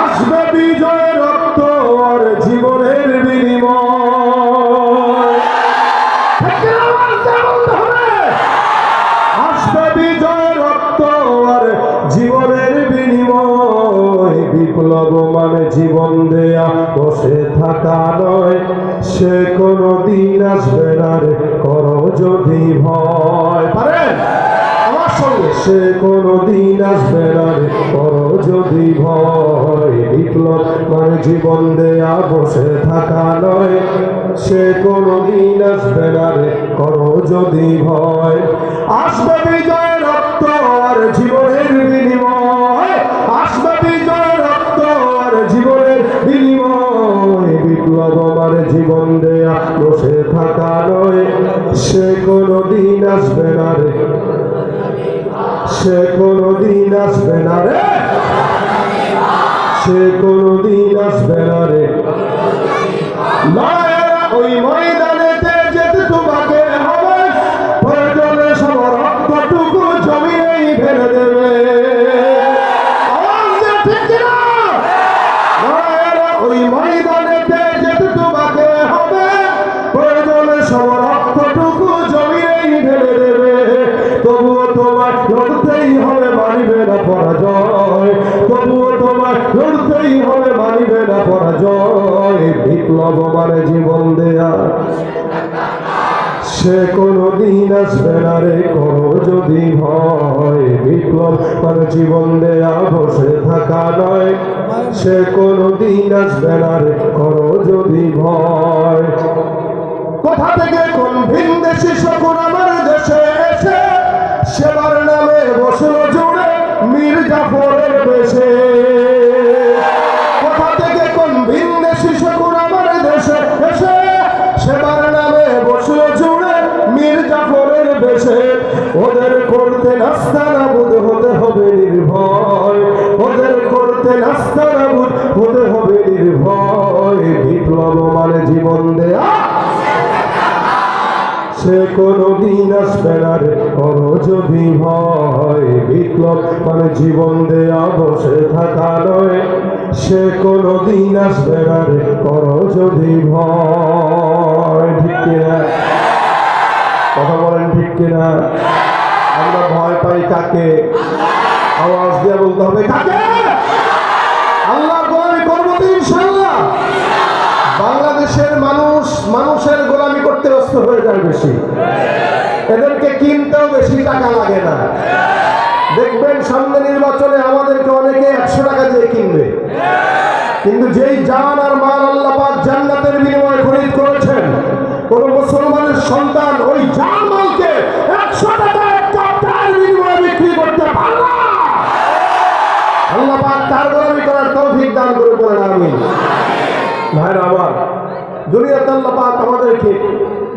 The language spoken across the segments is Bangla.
আসবে বিজয় রক্ত আর জীবনের বিনিময়। আসবে বিজয় রক্ত আর জীবনের বিনিময়। বিপ্লব মানে জীবন দেয়া বসে থাকা নয়, সে কোনো দিন আসবে না রে করো যদি ভয়। পারেন আমার সঙ্গে? সে কোনো দিন আসবে না রে করো যদি ভয়। বিপ্লব মানে জীবন দেয়া বসে থাকা নয়, সে কোনো দিন আসবে না রে করো যদি ভয়। আসবে বিজয় রক্ত আর জীবনের বিনিময়। আসবে বিজয় রক্ত আর জীবনের বিনিময়। বিপ্লব মানে জীবন দেয়া বসে থাকা নয়, সে কোনো দিন আসবে না রে, সে কোনো দিন আসবে না রে, সে কোনো দিন আসবে না রে। ওই ময়দানেতে যেতে তোমাকে হবে, প্রয়োজনে সব রক্তটুকু জমিনেই ফেলে দেবে। ওই ময়দানেতে যেতে তোমাকে হবে, প্রয়োজনে সব রক্তটুকু জমিনেই ফেলে দেবে। তবুও তোমার লড়তেই হবে, মানিবে না পরাজয়। তবুও তোমার লড়তেই হবে, মানিবে না পরাজয়। বিপ্লব মানে জীবন দেয়া, সে কোনো দিন আসবে না রে করো যদি ভয়। বিপ্লব মানে জীবন দেয়া বসে থাকা নয়, সে কোনো দিন আসবে না রে করো যদি ভয়। কোথা থেকে কোন ভিন দেশি শকুন আমার দেশে এসে সেবার নামে বসলো জুড়ে মীর জাফরের বেশে। কোথা থেকে কোন ভিন দেশি শকুন আমার দেশে এসে সেবার নামে বসলো জুড়ে মীর জাফরের বেশে। ওদের করতে নাস্তানাবুদ হতে হবে নির্ভয়, ওদের করতে নাস্তানাবুদ হতে হবে নির্ভয়। বিপ্লব মানে জীবন দেয়া, সে কোনো দিন আসবে না রে করো যদি ভয়। বিপ্লব মানে জীবন দেয়া বসে থাকা নয়, সে কোনো দিন আসবে না রে করো যদি ভয়। ঠিক কিনা? কথা বলেন ঠিক কিনা? আমরা ভয় পাই কাকে? আওয়াজ দিয়ে বলতে হবে কাকে? আল্লাহ গোলামি করবো তো ইনশাআল্লাহ। বাংলাদেশের মানুষ মানুষের গোলামি করতে ব্যস্ত হয়ে যায় বেশি, এদেরকে কিনতেও বেশি টাকা লাগে না। দেখবেন সামনে নির্বাচনে আমাদেরকে অনেকে 100 টাকা দিয়ে কিনবে, কিন্তু যেই জান আর মাল আল্লাহ পাক জান্নাতের বিনিময়ে খরিদ করেছেন, কোন মুসলমানের সন্তান ওই জান মালকে 100 টাকা এক কাপ চায়ের বিনিময়ে বিক্রি করতে পারে না। আল্লাহ পাক তার গোলামি করার তৌফিক দান করে বলেন আমিন। ভাইরা আমার, দুনিয়াতে আল্লাহ পাক আমাদেরকে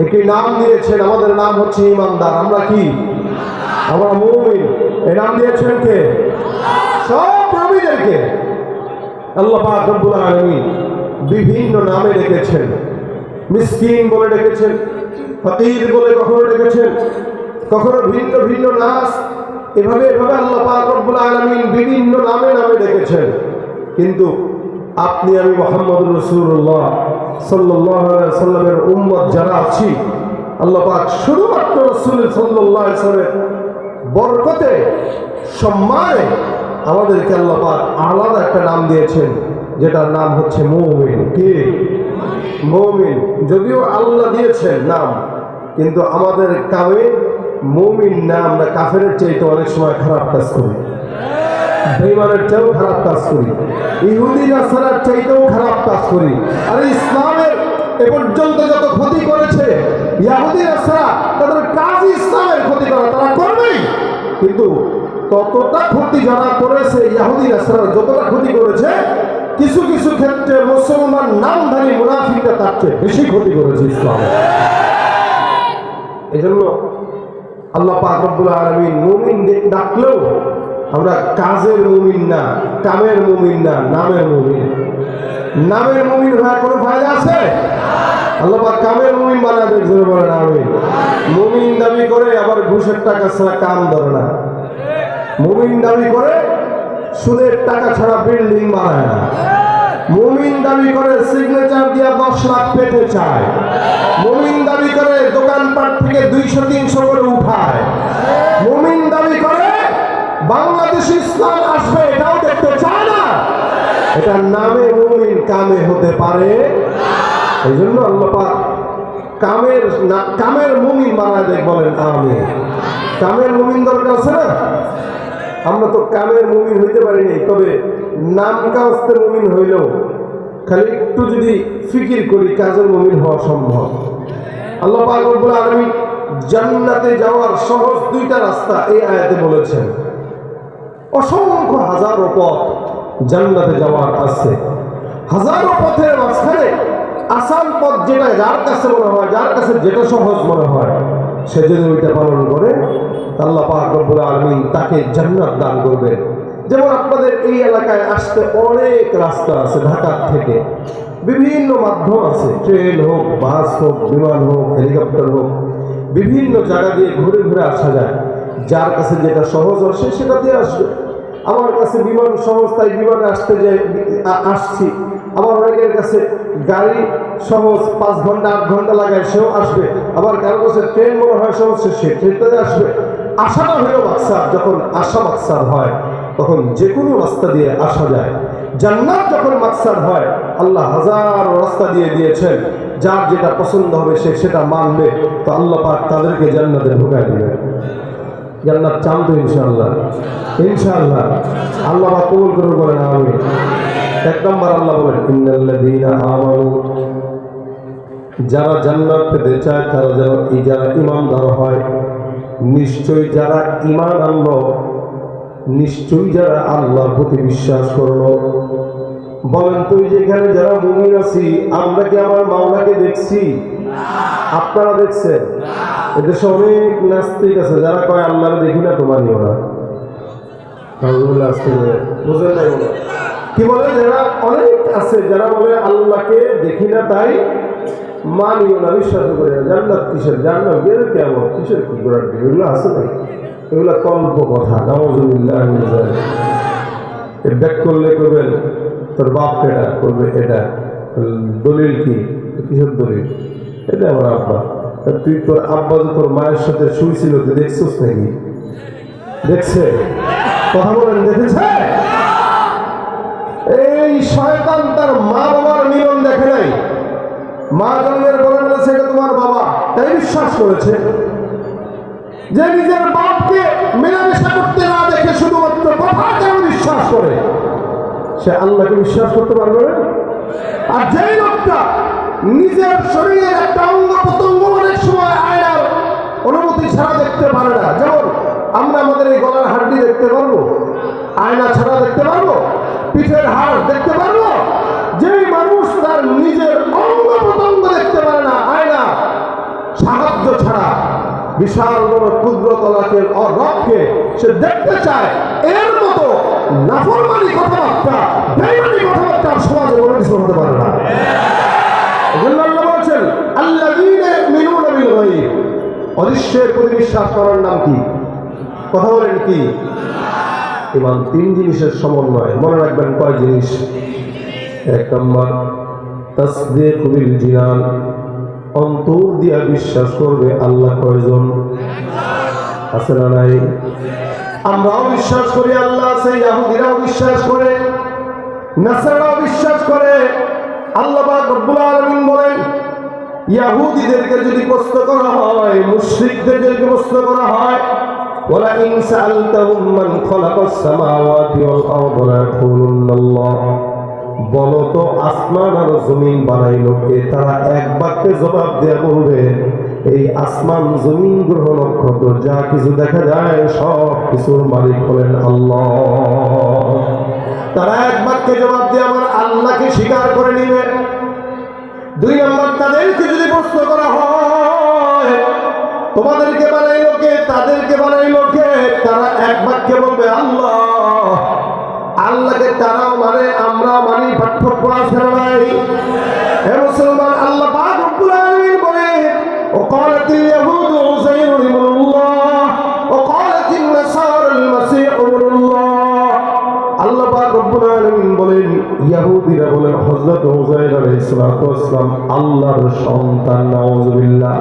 একটি নাম দিয়েছেন, আমাদের নাম হচ্ছে ইমানদার। আমরা কি? আমরা মুমিন। এই নাম দিয়েছেন কে? সব নবীদেরকে আল্লাহ পাক রব্বুল আলামিন বিভিন্ন নামে ডেকেছেন। মিসকিন বলে ডেকেছেন, ফকির বলে কখনো ডেকেছেন, কখনো ভিন্ন ভিন্ন নাম। এভাবে এভাবে আল্লাহ পাক রব্বুল আলামিন বিভিন্ন নামে নামে ডেকেছেন। কিন্তু আপনি আমি মুহাম্মদ রাসূলুল্লাহ সাল্লাল্লাহু আলাইহি সাল্লামের উম্মত যারা আছি, আল্লাহ পাক শুধুমাত্র রাসূল সাল্লাল্লাহু আলাইহি সাল্লামের বরকতে সম্মানে আমাদেরকে আল্লাহ পাক আলাদা একটা নাম দিয়েছেন, যেটার নাম হচ্ছে মুমিন। কি? মুমিন। যদিও আল্লাহ দিয়েছেন নাম, কিন্তু আমাদের কামে মুমিন না, আমরা কাফেরের চাইতে অনেক সময় খারাপ কাজ করি, বেঈমানের চেয়েও খারাপ কাজ করি, ইহুদি নাসারার চাইতেও খারাপ কাজ করি। আর ইসলামের এ পর্যন্ত যত ক্ষতি করেছে ইহুদি নাসারা, তাদের কাজই ইসলামের ক্ষতি করা, তারা করবেই। কিন্তু ততটা ক্ষতি যারা করেছে ইহুদি নাসারা, যতটা ক্ষতি করেছে, কিছু কিছু ক্ষেত্রে মুসলমান নামধারী মুনাফিকরা তার চেয়ে বেশি ক্ষতি করেছে ইসলামে। এই জন্য আল্লাহ পাক রব্বুল আলামিন মুমিন ডাকলেও আমরা কাজের মুমিন না, কামের মুমিন না, নামের মুমিন। নামের মুমিন হওয়ার কোনো ফায়দা আছে? আল্লাহ পাক কামের মুমিন বানাবে, জোরে বলেন আমিন। মুমিন দাবি করে আবার ঘুষের টাকা ছাড়া কাম ধরে না, মুমিন দাবি করে সুদের টাকা ছাড়া বিল্ডিং বানায় না। দাবি করে সিগনেচার দিয়ে 10 লাখ পেতে চায়, মুমিন দাবি করে দোকানপাট থেকে 200-300 করে উঠায়, মুমিন দাবি করে বাংলাদেশে ইসলাম আসবে এটাও দেখতে চায় না। এটা নামে মুমিন, কামে হতে পারে। এই জন্য আল্লাহ পাক কামের মুমিন বানায় দেখ, বলেন আমিন। কামের মুমিন দরকার আছে না? আমরা তো কামের মুমিন হইতে পারিনি, তবে নাম কাস্তে মুমিন হইলেও খালি একটু যদি ফিকির করি কাজের মুমিন হওয়া সম্ভব। আল্লাহ পাক রব্বুল আলামিন জান্নাতে যাওয়ার সহজ 2টা রাস্তা এই আয়াতে বলেছেন। অসংখ্য হাজারো পথ জান্নাতে যাওয়ার আছে, হাজারো পথের মাঝখানে আসান পথ যেটা যার কাছে মনে হয়, যার কাছে যেটা সহজ মনে হয়, সে যদি ওইটা পালন করে আল্লাহ পাক রব্বুল আলামিন তাকে জান্নাত দান করবে। যেমন আপনাদের এই এলাকায় আসতে অনেক রাস্তা আছে, ঢাকা থেকে বিভিন্ন মাধ্যম আছে, ট্রেন হোক, বাস হোক, বিমান হোক, হেলিকপ্টার হোক, বিভিন্ন জায়গা দিয়ে ঘুরে ঘুরে আসা যায়। যার কাছে যেটা সহজ আসে সেটা দিয়ে আসবে। আমার কাছে বিমান সহজ, তাই বিমানে আসছি। আবার অনেকের কাছে গাড়ি সহজ, 5 ঘন্টা 8 ঘন্টা লাগায়, সেও আসবে। আবার কারো কাছে ট্রেন মনে হয় সহজ, সে ট্রেনটাতে আসবে। আসাটা হলেও মাকসাদ, যখন আসা মাকসাদ হয় তখন যে কোনো রাস্তা দিয়ে আসা যায়। জান্নাত যখন মাকসাদ হয়, আল্লাহ হাজার রাস্তা দিয়ে দিয়েছেন, যার যেটা পছন্দ হবে সে সেটা মানবে, তো আল্লাহ পাক তাদেরকে জান্নাতে ঢুকায় দিবেন। জান্নাত চান তো ইনশাআল্লাহ? ইনশাআল্লাহ আল্লাহ পাক কবুল করুন, বলেন আমিন। 1 নম্বর আল্লাহ বলেন ইন্নাল্লাযীনা আমানু, যারা জান্নাত পেতে চায় তারা যারা ঈমানদার হয়, নিশ্চয়ই যারা ঈমান আনলো, নিশ্চয়ই যারা আল্লাহর প্রতি বিশ্বাস করলো। বলেন তো যেখানে যারা মুমিন আছি, আমরা কি আমার মাওলাকে দেখছি? আপনারা দেখছেন? এদেশে অনেক নাস্তিক আছে যারা কয় আল্লাহরে দেখি না, তোমারই ওরা বুঝলেন না? কি বলে? যারা অনেক আছে যারা বলে আল্লাহকে দেখি না তাই মানিও না, বিশ্বাস করে না। জান্নাত কিসের? জান্নাত বের কেমন কিসের, কি করার? এগুলো আছে না, এগুলো কল্প কথা। নাউযুবিল্লাহ মিন যালিক। ব্যাক করলে করবেন তোর বাপ কেটা করবে, এটা দলিল কি? কিসের দলিল? এটা আমার আব্বা। তুই তোর আব্বা যে তোর মায়ের সাথে শুয়েছিল, তুই দেখছিস নাকি? দেখছে? কথা বলেন, দেখেছে? এই শয়তান তার মা বাবার মিলন দেখে নাই। মা জন্মের পরে বলেছে এটা তোমার বাবা, তাই বিশ্বাস করেছে। যে নিজের বাপকে মেলামেশা করতে না দেখে শুধুমাত্র কথাকে বিশ্বাস করে, সে আল্লাহকে বিশ্বাস করতে পারবে না। আর যেই লোকটা নিজের শরীরের একটা অঙ্গ প্রত্যঙ্গ অনেক সময় আয়নার অনুমতি ছাড়া দেখতে পারে না, যেমন আমরা আমাদের এই গলার হাড্ডি দেখতে পারবো, আয়না ছাড়া দেখতে পারবো, পিঠের হাড় দেখতে পারবো। যেই মানুষ তার নিজের অঙ্গ প্রত্যঙ্গ দেখতে পারে না আয়না সাহায্য ছাড়া, বিশাল বড় ক্ষুদ্রতলাকে রথকে সে দেখতে চায়, এর মতো নাফরমানি কথাবার্তা, বেঈমানি কথাবার্তা সমাজে বলে কিছু হতে পারে না। আল্লাহ বলছেন আল্লাযীনা ইউমিনুনা বিল গায়ব, অদৃশ্যের প্রতি বিশ্বাস করার নাম কি? কথা বলেন কি? ঈমান 3 জিনিসের সমন্বয়। মনে রাখবেন কয় জিনিস? 1 নম্বর তাসদীক বিল জিনান, অন্তর দিয়া বিশ্বাস করবে আল্লাহ কয়জন আছে না নাই? আমরাও বিশ্বাস করি আল্লাহ আছে, ইহুদিরাও বিশ্বাস করে, নাসারাও বিশ্বাস করে। আল্লাহ পাক রব্বুল আলামিন বলেন, ইহুদিদেরকে যদি প্রশ্ন করা হয়, মুশরিকদেরকে যদি প্রশ্ন করা হয়, ওয়ালা ইন সাআলতাহুম মান খালাকাস সামাওয়াতি ওয়াল আরদা লায়াকুলুন্নাল্লাহ, বলো তো আসমান আর জমিন বানাইলো কে? তারা এক বাক্যে জবাব দেয়া বলবে এই আসমান, জমিন, গ্রহ, নক্ষত্র যা কিছু দেখা যায় সব কিছুর মালিক হলেন আল্লাহ। তারা এক বাক্যে জবাব দিয়ে আমার আল্লাহকে স্বীকার করে নিবে। 2 নম্বর, তাদেরকে যদি প্রশ্ন করা হয় তোমাদেরকে বানাইলো কে, তাদেরকে বানাইলো কে, তারা এক বাক্যে বলবে আল্লাহ। আল্লাহকে তারাও মানে, আমরা মানি, পার্থক্য আছে না নাই? হে মুসলমান, আল্লাহ পাক রব্বুল আলামিন বলেন ওয়াকালাতিল ইয়াহুদু উযাইরুন ইবনুল্লাহ ওয়াকালাতিন নাসারা আল মাসীহু ইবনুল্লাহ। আল্লাহ পাক রব্বুল আলামিন বলেন ইহুদিরা বলে হযরত উযাইর আলাইহিস সালাতু ওয়াস সালাম আল্লাহর সন্তান, নাউযুবিল্লাহ।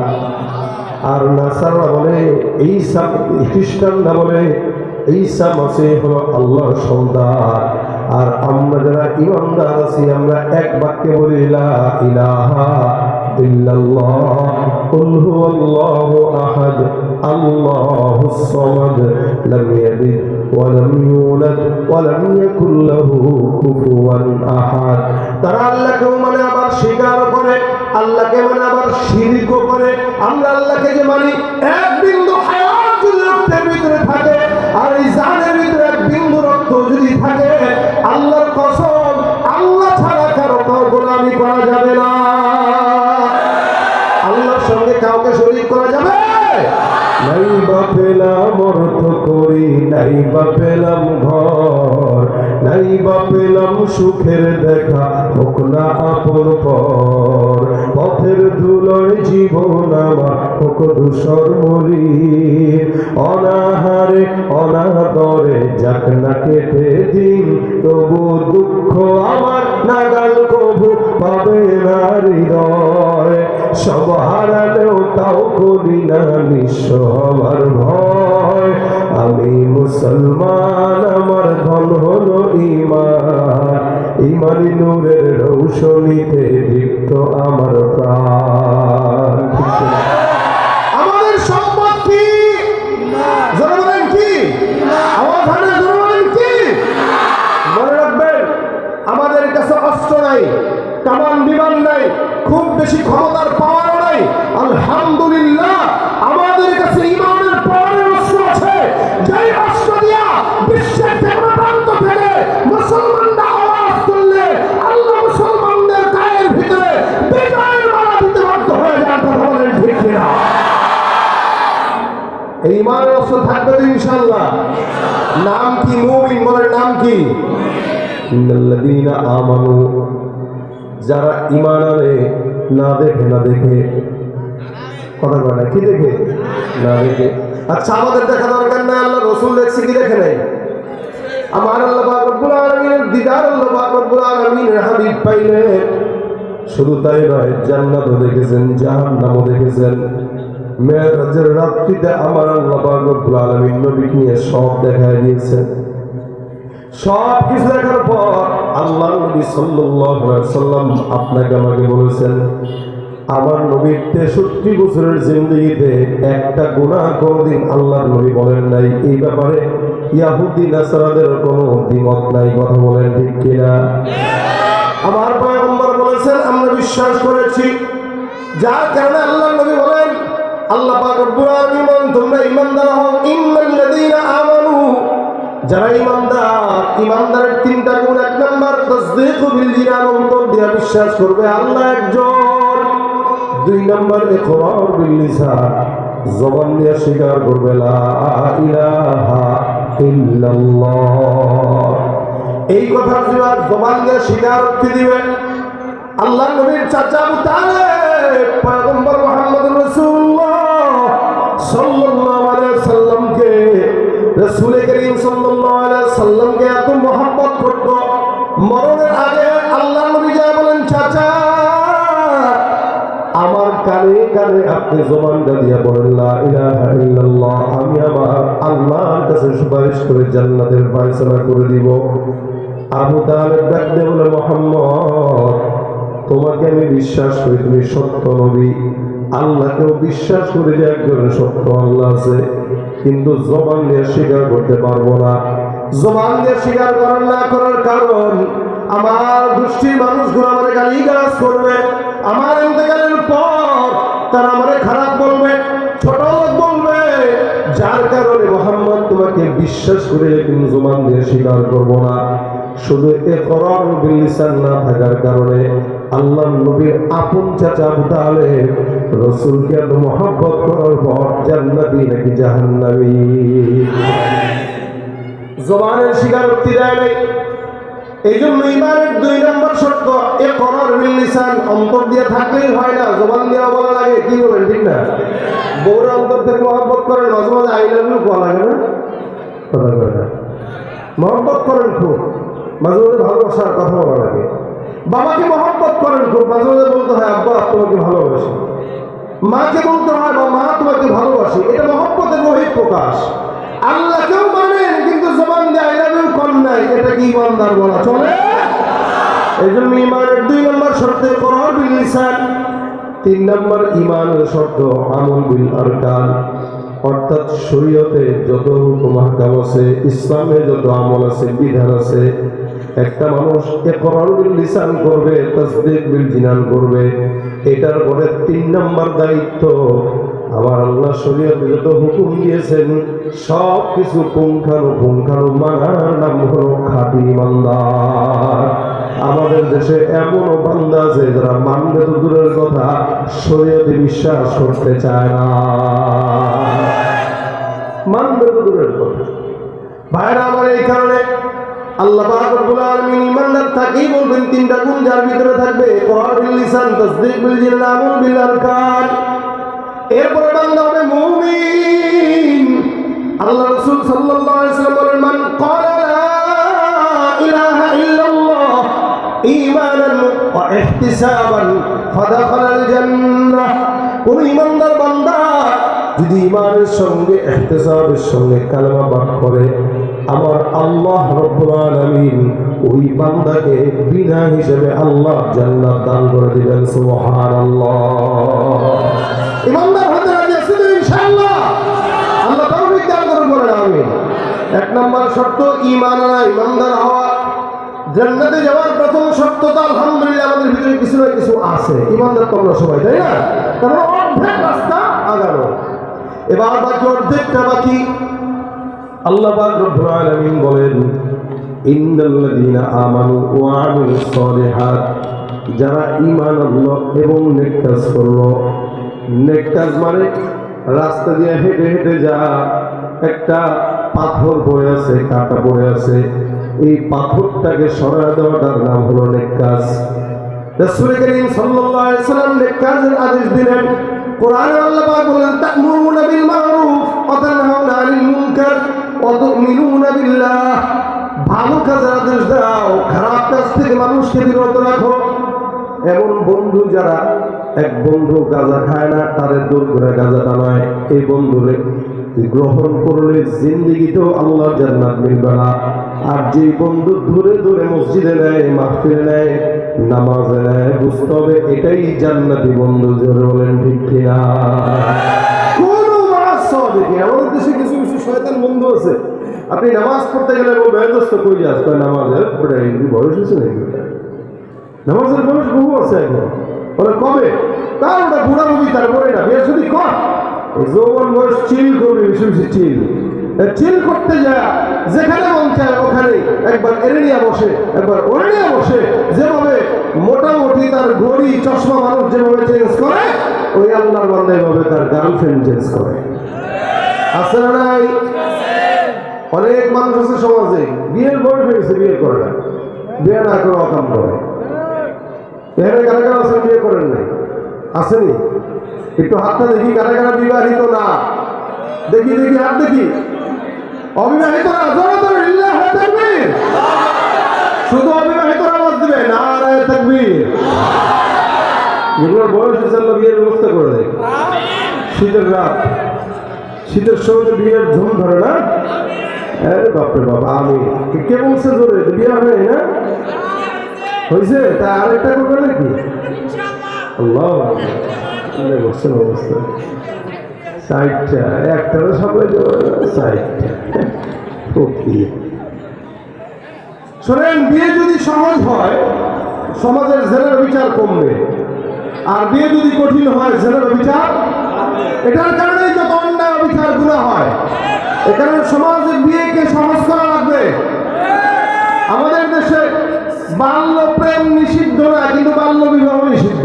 আর নাসারা বলে ঈসা, খ্রিস্টানরা বলে ঈসা মাসীহ হলো আল্লাহর সন্তান। আর আমরা যারা ঈমানদার আছি আমরা এক বাক্যে বলি লা ইলাহা ইল্লাল্লাহ কুল হুয়াল্লাহু আহাদ আল্লাহুস সামাদ লাম ইয়ালিদ ওয়া লাম ইউলাদ ওয়া লাম ইয়াকুল লাহু কুফুয়ান আহাদ। তারা আল্লাহকে মানে আবার স্বীকার করে, আল্লাহকে মানে আবার শিরক করে। আমরা আল্লাহকে যে মানি, এক বিন্দু হায়াত যদি রক্তের ভিতরে থাকে আর এই জানের ভিতরে এক বিন্দু রক্ত যদি থাকে, আল্লাহর কসম আল্লাহ ছাড়া কারো গোলামি করা যাবে না। আল্লাহর সঙ্গে কাউকে শরীক করা যাবে নাই। বা পেলাম অর্থ করি, নাই বা পেলাম ঘর, নাই বা পেলাম সুখের দেখা, হোক না আপন পর। পথের ধুলোয় জীবন আমার হোক ধূসর মলিন, অনাহারে অনাদরে যাক না কেটে দিন, তবু দুঃখ আমার নাগাল কবু পাবে না হৃদয়। সব হারালেও তাও করি না নিঃস্ব হবার ভয়। আমি মুসলমান, আমার ধন হলো ঈমান, ঈমানি নূরের রৌশনীতে দীপ্ত আমার প্রাণ। আমাদের সম্পদ কি? জোরে বলেন কি? আওয়াজ হয় না, জোরে বলেন কি? মনে রাখবেন, আমাদের কাছে অস্ত্র নাই, কামান বিমান নাই, খুব বেশি ক্ষমতার পাওয়ার নাই। আলহামদুলিল্লাহ আমাদের কাছে ঈমানের পাওয়ারের অস্ত্র আছে। যেই অস্ত্র দিয়া বিশ্বের যে কোনো প্রান্ত থেকে মুসলমানরা আওয়াজ তুললে আল্লাহ মুসলমানদের গায়ের ভিতরে বিজয়ের মালা দিতে বাধ্য হয়ে যায়। কথা বলেন ঠিক কিনা? এই ঈমানের অস্ত্র থাকবে তো ইনশাআল্লাহ। নাম কি? মুমিন। বলেন নাম কি? ইন্নাল্লাযীনা আমানু, যারা ঈমান আনে, না দেখে, না দেখে, কথা বলে না, কি দেখে? না দেখে। আচ্ছা, আমাদের দেখা দরকার নাই, আল্লাহ রাসূল দেখছে কি দেখে নাই? আমার আল্লাহ পাক রব্বুল আলামিনের দিদার, আল্লাহ পাক রব্বুল আলামিনের হাবিব পাইলে শুধু তাই নয়, জান্নাতও দেখেছেন, জাহান্নামও দেখেছেন। মেরাজের রাত্রিতে আমার আল্লাহ পাক রব্বুল আলামিন নবীকে নিয়ে সব দেখায় দিয়েছেন। সব কিছু দেখার পর আল্লাহ নবী সাল্লাল্লাহু আলাইহি ওয়াসাল্লাম আপনাকে আমাকে বলেছেন, আমার নবীর 63 বছরের জিন্দেগিতে একটা গুনাহ কোনদিন আল্লাহর নবী বলেন নাই। এই ব্যাপারে ইহুদি নাসারাদের কোনো দ্বিমত নাই। কথা বলেন ঠিক কিনা? আমার পয়গম্বর বলেছেন, আমরা বিশ্বাস করেছি। যার কারণে আল্লাহর নবী বলেন, আল্লাহ পাক রব্বুল আলামিন বলেন, তোমরা ঈমানদার হও। ইন্নাল্লাযীনা আমানু, যারা ঈমানদার, ঈমানদারের 3টা গুণ। 1 নাম্বার তাসদীকু বিল জিনান, অন্তর দিয়ে বিশ্বাস করবে আল্লাহ একজন। 2 নাম্বার ইকরার বিল লিসান, জবান দিয়ে স্বীকার করবে লা ইলাহা ইল্লাল্লাহ। এই কথা জবান দিয়ে স্বীকার করতে দিবে। আল্লাহ নবীর চাচা আবু তালেব পয়গম্বর মুহাম্মদুর রাসূলুল্লাহ সাল্লাল্লাহু আলাইহি ওয়াসাল্লামকে, রাসূল করিম সাল্লাল্লাহু আলাইহি ওয়াসাল্লামকে এত মহব্বত করত, মরণের আগে আল্লাহ নবী যা বলেন, চাচা আমার কানে কানে আপনি জবানটা দিয়া বলেন লা ইলাহা ইল্লাল্লাহ, আমি আমার আল্লাহর কাছে সুপারিশ করে জান্নাতের ফয়সালা করে দিব। আবু তালেব ডাকতে বলে, মুহাম্মদ তোমাকে আমি বিশ্বাস করি, তুমি সত্য নবী, আল্লাহকেও বিশ্বাস করি যে একজন সত্য আল্লাহ আছে, কিন্তু জবান দিয়ে স্বীকার করতে পারবো না। জবান দিয়ে স্বীকার করার না করার কারণ, আমার গোষ্ঠীর মানুষগুলো আমার গালিগালাজ করবে, আমার ইন্তেকালের পর তারা আমারে খারাপ বলবে, ছোট লোক বলবে। যার কারণে মুহাম্মদ তোমাকে বিশ্বাস করে কিন্তু জবান দিয়ে স্বীকার করবো না। শুধু ইকরার বিল লিসান না থাকার কারণে আল্লাহর নবীর আপন চাচা আবু তালেব রাসূলকে এত মহব্বত করার পর জান্নাতি নাকি জাহান্নামী, জবানের স্বীকারোক্তি দেয় নাই। এই জন্য ঈমানের 2 নম্বর শর্ত ইকরার বিল লিসান, অন্তর দিয়ে থাকলেই হয় না, জবান দিয়ে বলা লাগে। কি বলেন ঠিক না? বউরা অন্তর থেকে মহব্বত করেন, মাঝে মাঝে আই লাভ ইউ বলা লাগে না, কথা বলে না, মহব্বত করেন খুব, মাঝে মাঝে ভালোবাসার কথা বলা লাগে। বাবাকে মহব্বত করেন খুব, মাঝে মাঝে বলতে হয় আব্বা তোমাকে ভালোবাসি। মাকে বলতে হয় বা মা তোমাকে ভালোবাসি, এটা মহব্বতের বহিঃ প্রকাশ। আল্লাহকেও মানেন কিন্তু জবান দিয়ে আই লাভ ইউ করেন নাই, এটা কি ইমানদার বলা চলে? এই জন্য ইমানের 2 নম্বর শর্তে করার বিল লিসান, 3 নম্বর ইমানের শর্ত আমল বিল আরকান। অর্থাৎ শরীয়তে যত হুকুম আহকাম আছে, ইসলামে যত আমল আছে, বিধান আছে, একটা মানুষ ইকরার বিল লিসান করবে, তাসদীক বিল জিনান করবে। এটার পরে 3 নম্বর দায়িত্ব, আমার আল্লাহ শরীয়তে যত হুকুম দিয়েছেন সব কিছু পুঙ্খানুপুঙ্খানু মানার নাম হলো খাঁটি ইমানদার। আমাদের দেশে এমনও বান্দা আছে যারা মানবে তো দূরের কথা, শরীয়তে বিশ্বাস করতে চায় না, মানবে তো দূরের কথা। ভাইরা আমার, এই কারণে আল্লাহ পাক রব্বুল আলামিন ইমানদার তাকেই বলবেন 3টা গুণ যার ভিতরে থাকবে, ইকরার বিল লিসান, তাসদীক বিল জিনান, আমল বিল আরকান। এরপরে বান্দা হবে মুমিন। আল্লাহ রাসূল সাল্লাল্লাহু আলাইহি ওয়াসাল্লাম বলেন, মান ক্বালা লা ইলাহা ইল্লাল্লাহ ঈমানান ওয়া ইহতিসাবান ফাদাখালাল জান্নাহ। কোন ইমানদার বান্দা যদি ঈমানের সঙ্গে ইহতিসাবের সঙ্গে কালেমা পাঠ করে, আমার আল্লাহ রাব্বুল আলামিন ওই বান্দাকে বিনা হিসেবে আল্লাহ জান্নাত দান করে দিবেন। সুবহানাল্লাহ। ইমানদার হতে রাজি আছেন তো ইনশাআল্লাহ? আল্লাহ তৌফিক দান করুন, বলেন আমিন। 1 নম্বর শর্ত ঈমান আনা, ইমানদার হওয়া। জান্নাতে যাওয়ার প্রথম শর্ত তো আলহামদুলিল্লাহ আমাদের ভিতরে কিছু না কিছু আছে, ইমানদার তো আমরা সবাই, তাই না? তারপর অর্ধেক রাস্তা আগানো, এবার বাকি অর্ধেকটা বাকি। আল্লাহ পাক রব্বুল আলামিন বলেন, ইন্নাল্লাযীনা আমানু ওয়া আমিলুস সালিহাত, যারা ঈমান আনলো এবং নেক কাজ করলো। নেক কাজ মানে রাস্তা দিয়ে হেঁটে হেঁটে যা একটা পাথর পড়ে আছে, কাঁটা পড়ে আছে, এই পাথরটাকে সরায় দেওয়াটার নাম হলো নেক কাজ। রাসূল করিম সাল্লাল্লাহু আলাইহি ওয়াসাল্লাম নেক কাজের আদেশ দিলেন। কোরআনে আল্লাহ পাক বলেন, তা'মুরুনা বিল মা'রুফ ওয়া তানহাউনা আনিল মুনকার ওয়া তু'মিনুনা বিল্লাহ। ভালো কাজের আদেশ দাও, খারাপ কাজ থেকে মানুষকে বিরত রাখো। এমন বন্ধু যারা, এক বন্ধু গাঁজা খায় না, তারে দূর করে গাঁজা টানায়, এই বন্ধুরে গ্রহণ করলে জিন্দেগিতেও আল্লাহ জান্নাত মিলবে না। আর যে বন্ধু ধরে ধরে মসজিদে নেয়, মাহফিলে নেয়, নামাজে নেয়, বুঝতে হবে এটাই জান্নাতি বন্ধু। জোরে বলেন ঠিক কিনা? কোনো মাস হবে কি? আমাদের দেশে কিছু কিছু শয়তান বন্ধু আছে, আপনি নামাজ পড়তে গেলে বলবেন, দোস্ত কই যাস? নামাজের বয়স হয়েছে নাকি? নামাজের বয়স বহু আছে এখন। বলে কবে? তার ওটা বুড়া হবি, তারপরে না বিয়ে শুধু কর। যৌবন বয়স চিল করবি, বেশি বেশি চিল চিল করতে যায়, যেখানে মন চায় ওখানে একবার এড়ে নিয়ে বসে, একবার ওড়ে নিয়ে বসে। যেভাবে মোটামুটি তার ঘড়ি চশমা মানুষ যেভাবে চেঞ্জ করে, ওই আল্লাহর বান্দা এভাবে তার গার্লফ্রেন্ড চেঞ্জ করে। আছে না নাই? অনেক মানুষ আছে সমাজে, বিয়ের বয়স হয়ে গেছে, বিয়ে করে না, বিয়ে না করে অকাম করে। এখানে কারা কারা আছেন বিয়ে করেন নাই? আসেনি? একটু হাতটা দেখি, কারা কারা বিবাহিত না? দেখি দেখি, হাত দেখি। অবিবাহিত না? শুধু অবিবাহিতরা আওয়াজ দিবে, নারায়ে তাকবীর। যেগুলোর বয়স হয়েছে আল্লাহ বিয়ের ব্যবস্থা করে দেয়। শীতের রাত, শীতের সময় বিয়ের ধুম ধরে না? বাপরে বাবা, আমি কে বলছে জোরে বিয়ে হবে না? হয়েছে? তা আরেকটা করবে নাকি? আল্লাহ বলছেন অবস্থা 60টা, একটা সবাই 60টা। শোনেন, বিয়ে যদি সহজ হয় সমাজের জেনার বিচার কমবে, আর বিয়ে যদি কঠিন হয় জেনার বিচার। এটার কারণেই যত অন্যায় বিচার গুণা হয়। এখানে সমাজের বিয়েকে সহজ করা লাগবে। আমাদের দেশে বাল্য প্রেম নিষিদ্ধ না, কিন্তু বাল্য বিবাহ নিষিদ্ধ।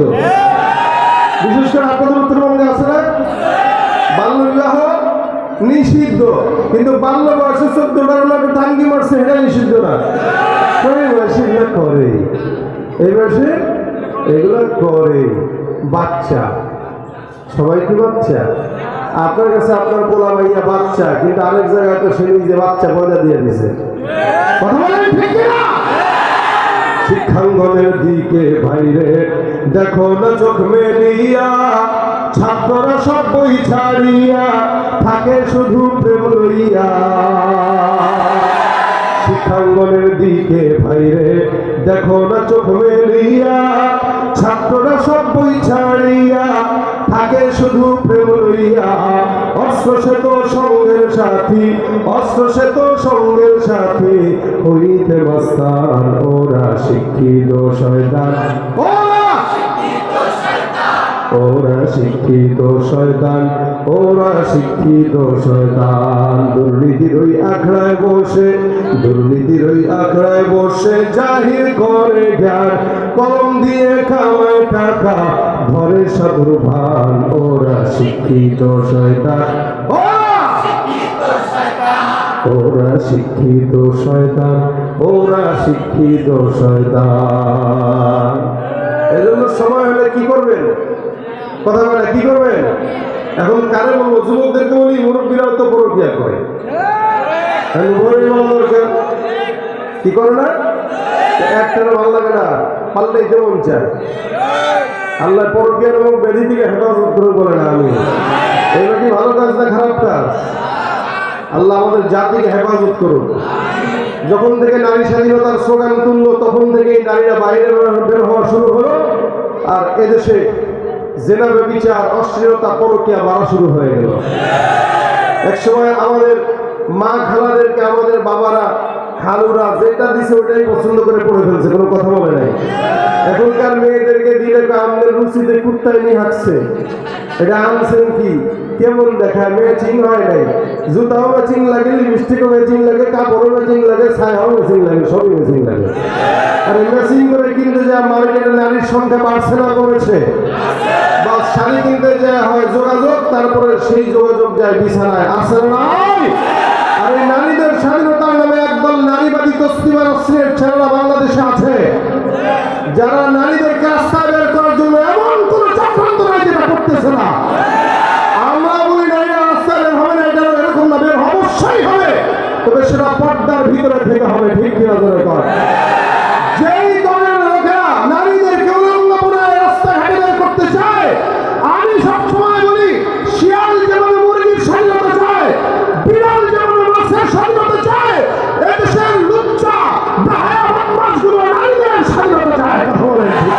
বিশেষ করে আপনাদের উত্তরবঙ্গে আছে না? বাল্য বিবাহ নিষিদ্ধ, কিন্তু বাল্য বয়সে 14টার লোক টাঙ্গি মারছে, এটা নিষিদ্ধ না। এই বয়সে এগুলো করে, এই বয়সে এগুলো করে। বাচ্চা সবাই কি বাচ্চা? আপনার কাছে আপনার পোলা ভাইয়া বাচ্চা, কিন্তু আরেক জায়গায় তো সে নিজে বাচ্চা পয়দা দিয়ে দিছে। কথা বলেন ঠিক না? শিক্ষাঙ্গনের দিকে বাইরে দেখো না চোখ মেলিয়া, ছাত্ররা সব বই ছাড়িয়া থাকে শুধু প্রেম লইয়া। শিক্ষাঙ্গনের দিকে বাইরে দেখো না চোখ মেলিয়া, ছাত্ররা সব বই ছাড়িয়া থাকে শুধু প্রেম লইয়া। অস্ত্র সে তো সঙ্গের সাথী, অস্ত্র সে তো সঙ্গের সাথী, হইতে মাস্তান ওরা শিক্ষিত শয়তান, ওরা শিক্ষিত শয়তান, ওরা শিক্ষিত শয়তান। দুর্নীতির ওই আখড়ায় বসে, দুর্নীতির ওই আখড়ায় বসে জাহির করে জ্ঞান, কলম দিয়ে খাওয়ায় টাকা ধরে সাধুর ভান। ওরা শিক্ষিত শয়তান, ওরা শিক্ষিত শয়তান, ওরা শিক্ষিত শয়তান। এজন্য সময় হলে কি করবেন? কথা বলে কি করবেন? এখন কারে বলবো? যুবকদেরকে বলি, মুরব্বীরাও তো পরকিয়া করে। কি করে না? একটা ভালো লাগে না, পাল্টাই যেমন চায়। আল্লাহ পরকিয়ার এবং ব্যাধি থেকে হেফাজত করে বলে না আমি। এগুলো কি ভালো কাজ না খারাপ কাজ? আল্লাহ আমাদের জাতিকে হেফাজত করুন। যখন থেকে নারী স্বাধীনতার স্লোগান তুললো, তখন থেকেই নারীরা বাইরে বের হওয়া শুরু হলো। আর এদেশে জেনা, ব্যভিচার, অশ্লীলতা, পরকীয়া বাড়া শুরু হয়ে গেল। একসময় আমাদের মা খালাদেরকে আমাদের বাবারা, খালুরা যেটা দিছে ওটাই পছন্দ করে পড়ে ফেলছে, কোনো কথা বলে নাই। এখনকার মেয়েদেরকে দিলে আমাদের রুচিতে কুত্তায় নিয়ে হাঁটছে। এটা আনছেন কি? কেমন দেখায়? ম্যাচিং হয় নাই। জুতাও ম্যাচিং লাগে, লিপস্টিকও ম্যাচিং লাগে, কাপড়ও ম্যাচিং লাগে, ছায়াও ম্যাচিং লাগে, সবই ম্যাচিং লাগে। আর ম্যাচিং করে কিনতে যা মার্কেটে নারীর সংখ্যা বাড়ছে না কমেছে? বা শাড়ি কিনতে যা হয় যোগাযোগ, তারপরে সেই যোগাযোগ যায় বিছানায়, আসে নাই? আর এই নারীদের স্বাধীনতার নামে একদল নারীবাদী তসলিমার অশ্লীল ছেলেরা বাংলাদেশে আছে, যারা নারীদেরকে রাস্তায় বের করার জন্য এমন কোন চক্রান্ত নাই যেটা করতেছে না। আমরা বলি নারীরা রাস্তায় বের হবে না, এটা এরকম না, বের অবশ্যই হবে, তবে সেটা পর্দার ভিতরে থেকে হবে। ঠিক কিনা ধরে কর? যেই দলের লোকেরা নারীদেরকে উলঙ্গপনায় রাস্তায় হাঁটে বের করতে চায়, আমি সবসময় বলি, শিয়াল যেমন মুরগির স্বাধীনতা চায়, বিড়াল যেমন মাছের স্বাধীনতা চায়, এদেশের লুচ্চা বেহায়া বদমাশগুলো নারীদের স্বাধীনতা চায়। কথা বলেন ঠিক?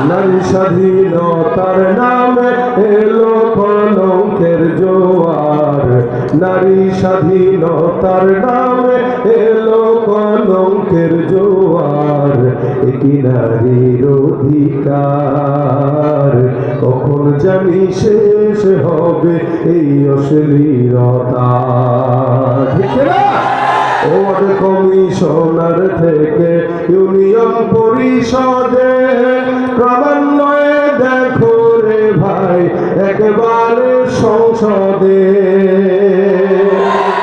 নারী স্বাধীনতার নামে এলো কলঙ্কের জোয়ার, নারী স্বাধীনতার নামে এলো কলঙ্কের জোয়ার। একই নারীর অধিকার কখন জানি শেষ হবে এই অশ্লীলতা। ঠিক না? ওয়ার্ড কমিশনার থেকে ইউনিয়ন পরিষদে ক্রমান্বয়ে দেখো রে ভাই একবারে সংসদে।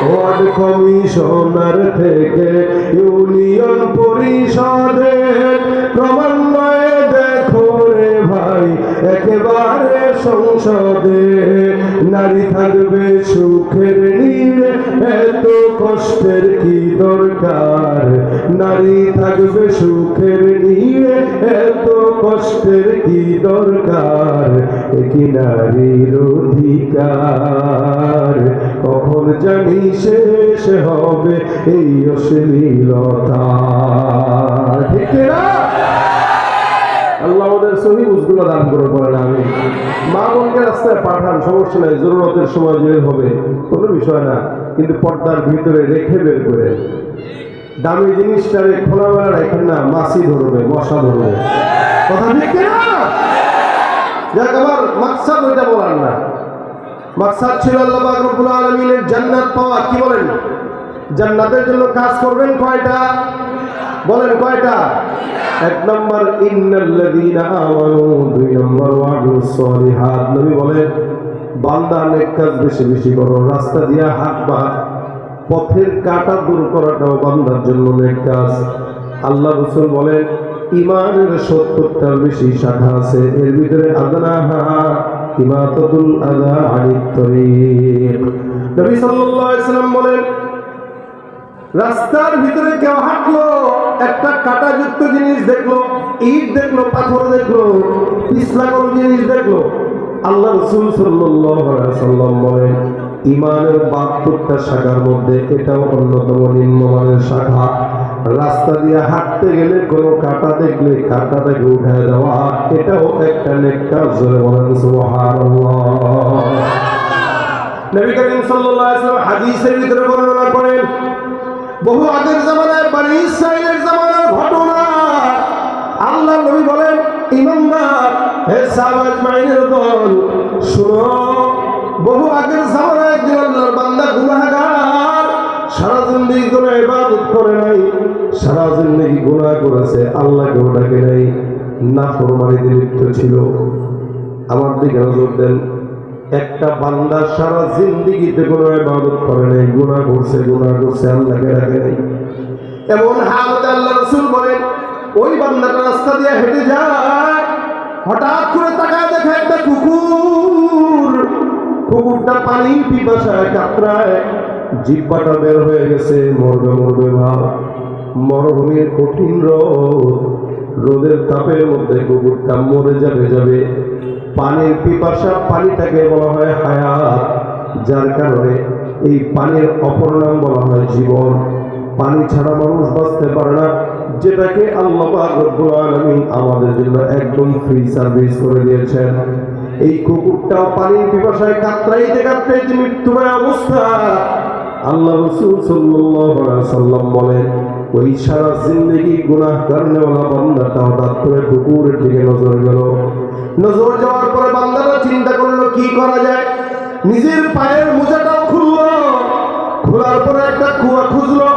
ওয়ার্ড কমিশনার থেকে ইউনিয়ন পরিষদে ক্রমান্বয়ে দেখো রে ভাই একেবারে সংসদে। নারী থাকবে সুখের নীড়ে, এত কষ্টের কি দরকার? নারী থাকবে সুখের নীড়ে, এত কষ্টের কি দরকার? কি নারীর অধিকার কখন জানি শেষ হবে এই অশ্লীলতা। ঠিক না? আল্লাহ আমাদের সহি বুঝগুলো দান করে বলেন আমি। মা বোনকে রাস্তায় পাঠান, সমস্যা নাই, জরুরতের সময় বের হবে, কোনো বিষয় না, কিন্তু পর্দার ভিতরে রেখে বের করে। দামি জিনিসটারে খোলামেলা রাখেন না, মাছি ধরবে, মশা ধরবে। কথা ঠিক না? যাক, আমার মাকসাদ ওইটা বলার না। মাকসাদ ছিল আল্লাহ পাক রব্বুল আলামিনের জান্নাত পাওয়া। কি বলেন? জান্নাতের জন্য কাজ করবেন কয়টা? বলেন কয়টা? এক নম্বর ইন্নাল্লাযীনা আমানু, দুই নম্বর ওয়ামিলুস সালিহাত। নবী বলেন বান্দা নেক কাজ বেশি বেশি করো। রাস্তা দিয়া হাঁটবা, পথের কাঁটা দূর করাটাও বান্দার জন্য নেক কাজ। আল্লাহ রাসূল বলেন ইমানের 70টার বেশি শাখা আছে। এর ভিতরে আদনাহা ইমাতাতুল আযা আনিত তরিক। নবী সাল্লাল্লাহু আলাইহি ওয়াসাল্লাম বলেন, রাস্তার ভিতরে কেউ হাঁটলো, একটা কাঁটাযুক্ত জিনিস দেখলো, ইট দেখলো, পাথর দেখলো, পিছলা কোনো জিনিস দেখলো, আল্লাহ রাসূল সাল্লাল্লাহু আলাইহি ওয়াসাল্লাম বলেন ইমানের 72টা শাখার মধ্যে এটাও অন্যতম নিম্নমানের শাখা। রাস্তা দিয়ে হাঁটতে গেলে কোনো কাঁটা দেখলে কাঁটাটাকে উঠায় দেওয়া, এটাও একটা নেক কাজ। জোরে বলেন সুবহানাল্লাহ। নবী করিম সাল্লাল্লাহু আলাইহি ওয়াসাল্লাম হাদিসের ভিতরে বর্ণনা করেন, বহু আগের জামানায় বনি ইসরাঈলের জামানার ঘটনা। আল্লাহ নবী বলেন, ইমানদার হে সাহাবা আজমাইনের দল শুনো, বহু আগের জামানায় একজন আল্লাহর বান্দা গুনাহগার, সারা জিন্দেগি কোনো ইবাদত করে নাই, সারা জিন্দেগি গুনাহ করেছে, আল্লাহকেও ডাকে নাই, নাফরমানিতে লিপ্ত ছিল। আমার দিকে নজর দেন, একটা বান্দা সারা জিন্দেগিতে কোনো ইবাদত করে নাই, গুনাহ করছে, আল্লাহকে ডাকে নাই। এমন হালতে আল্লাহ রাসূল বলেন, ওই বান্দাটা রাস্তা দিয়ে হেঁটে যায়, হঠাৎ করে তাকায় দেখে একটা কুকুরটা পানি পিপাসায় কাতরায়, জিহ্বাটা বের হয়ে গেছে, মরবে ভাব। মরুভূমির কঠিন রোদের তাপের মধ্যে কুকুরটা মরে যাবে। পানির পিপাসা, পানিটাকে বলা হয় হায়াত, যার কারণে এই পানির অপর নাম বলা হয় জীবন। পানি ছাড়া মানুষ বাঁচতে পারে না, যেটাকে আল্লাহ পাক রব্বুল আলামিন আমাদের জন্য একদম ফ্রি সার্ভিস করে দিয়েছেন। এই কুকুরটাও পানির পিপাসায় কাতরাইতে মৃত্যুময় অবস্থা। আল্লাহ রাসূল সাল্লাল্লাহু আলাইহি ওয়াসাল্লাম বলেন, ওই সারা জিন্দেগি গুনাহ করনেওয়ালা বান্দাটা হঠাৎ করে কুকুরের দিকে নজর গেল। নজর যাওয়ার পরে বান্দাটা চিন্তা করলো কি করা যায়। নিজের পায়ের মোজাটাও খুললো, খোলার পরে একটা কুয়া খুঁজলো,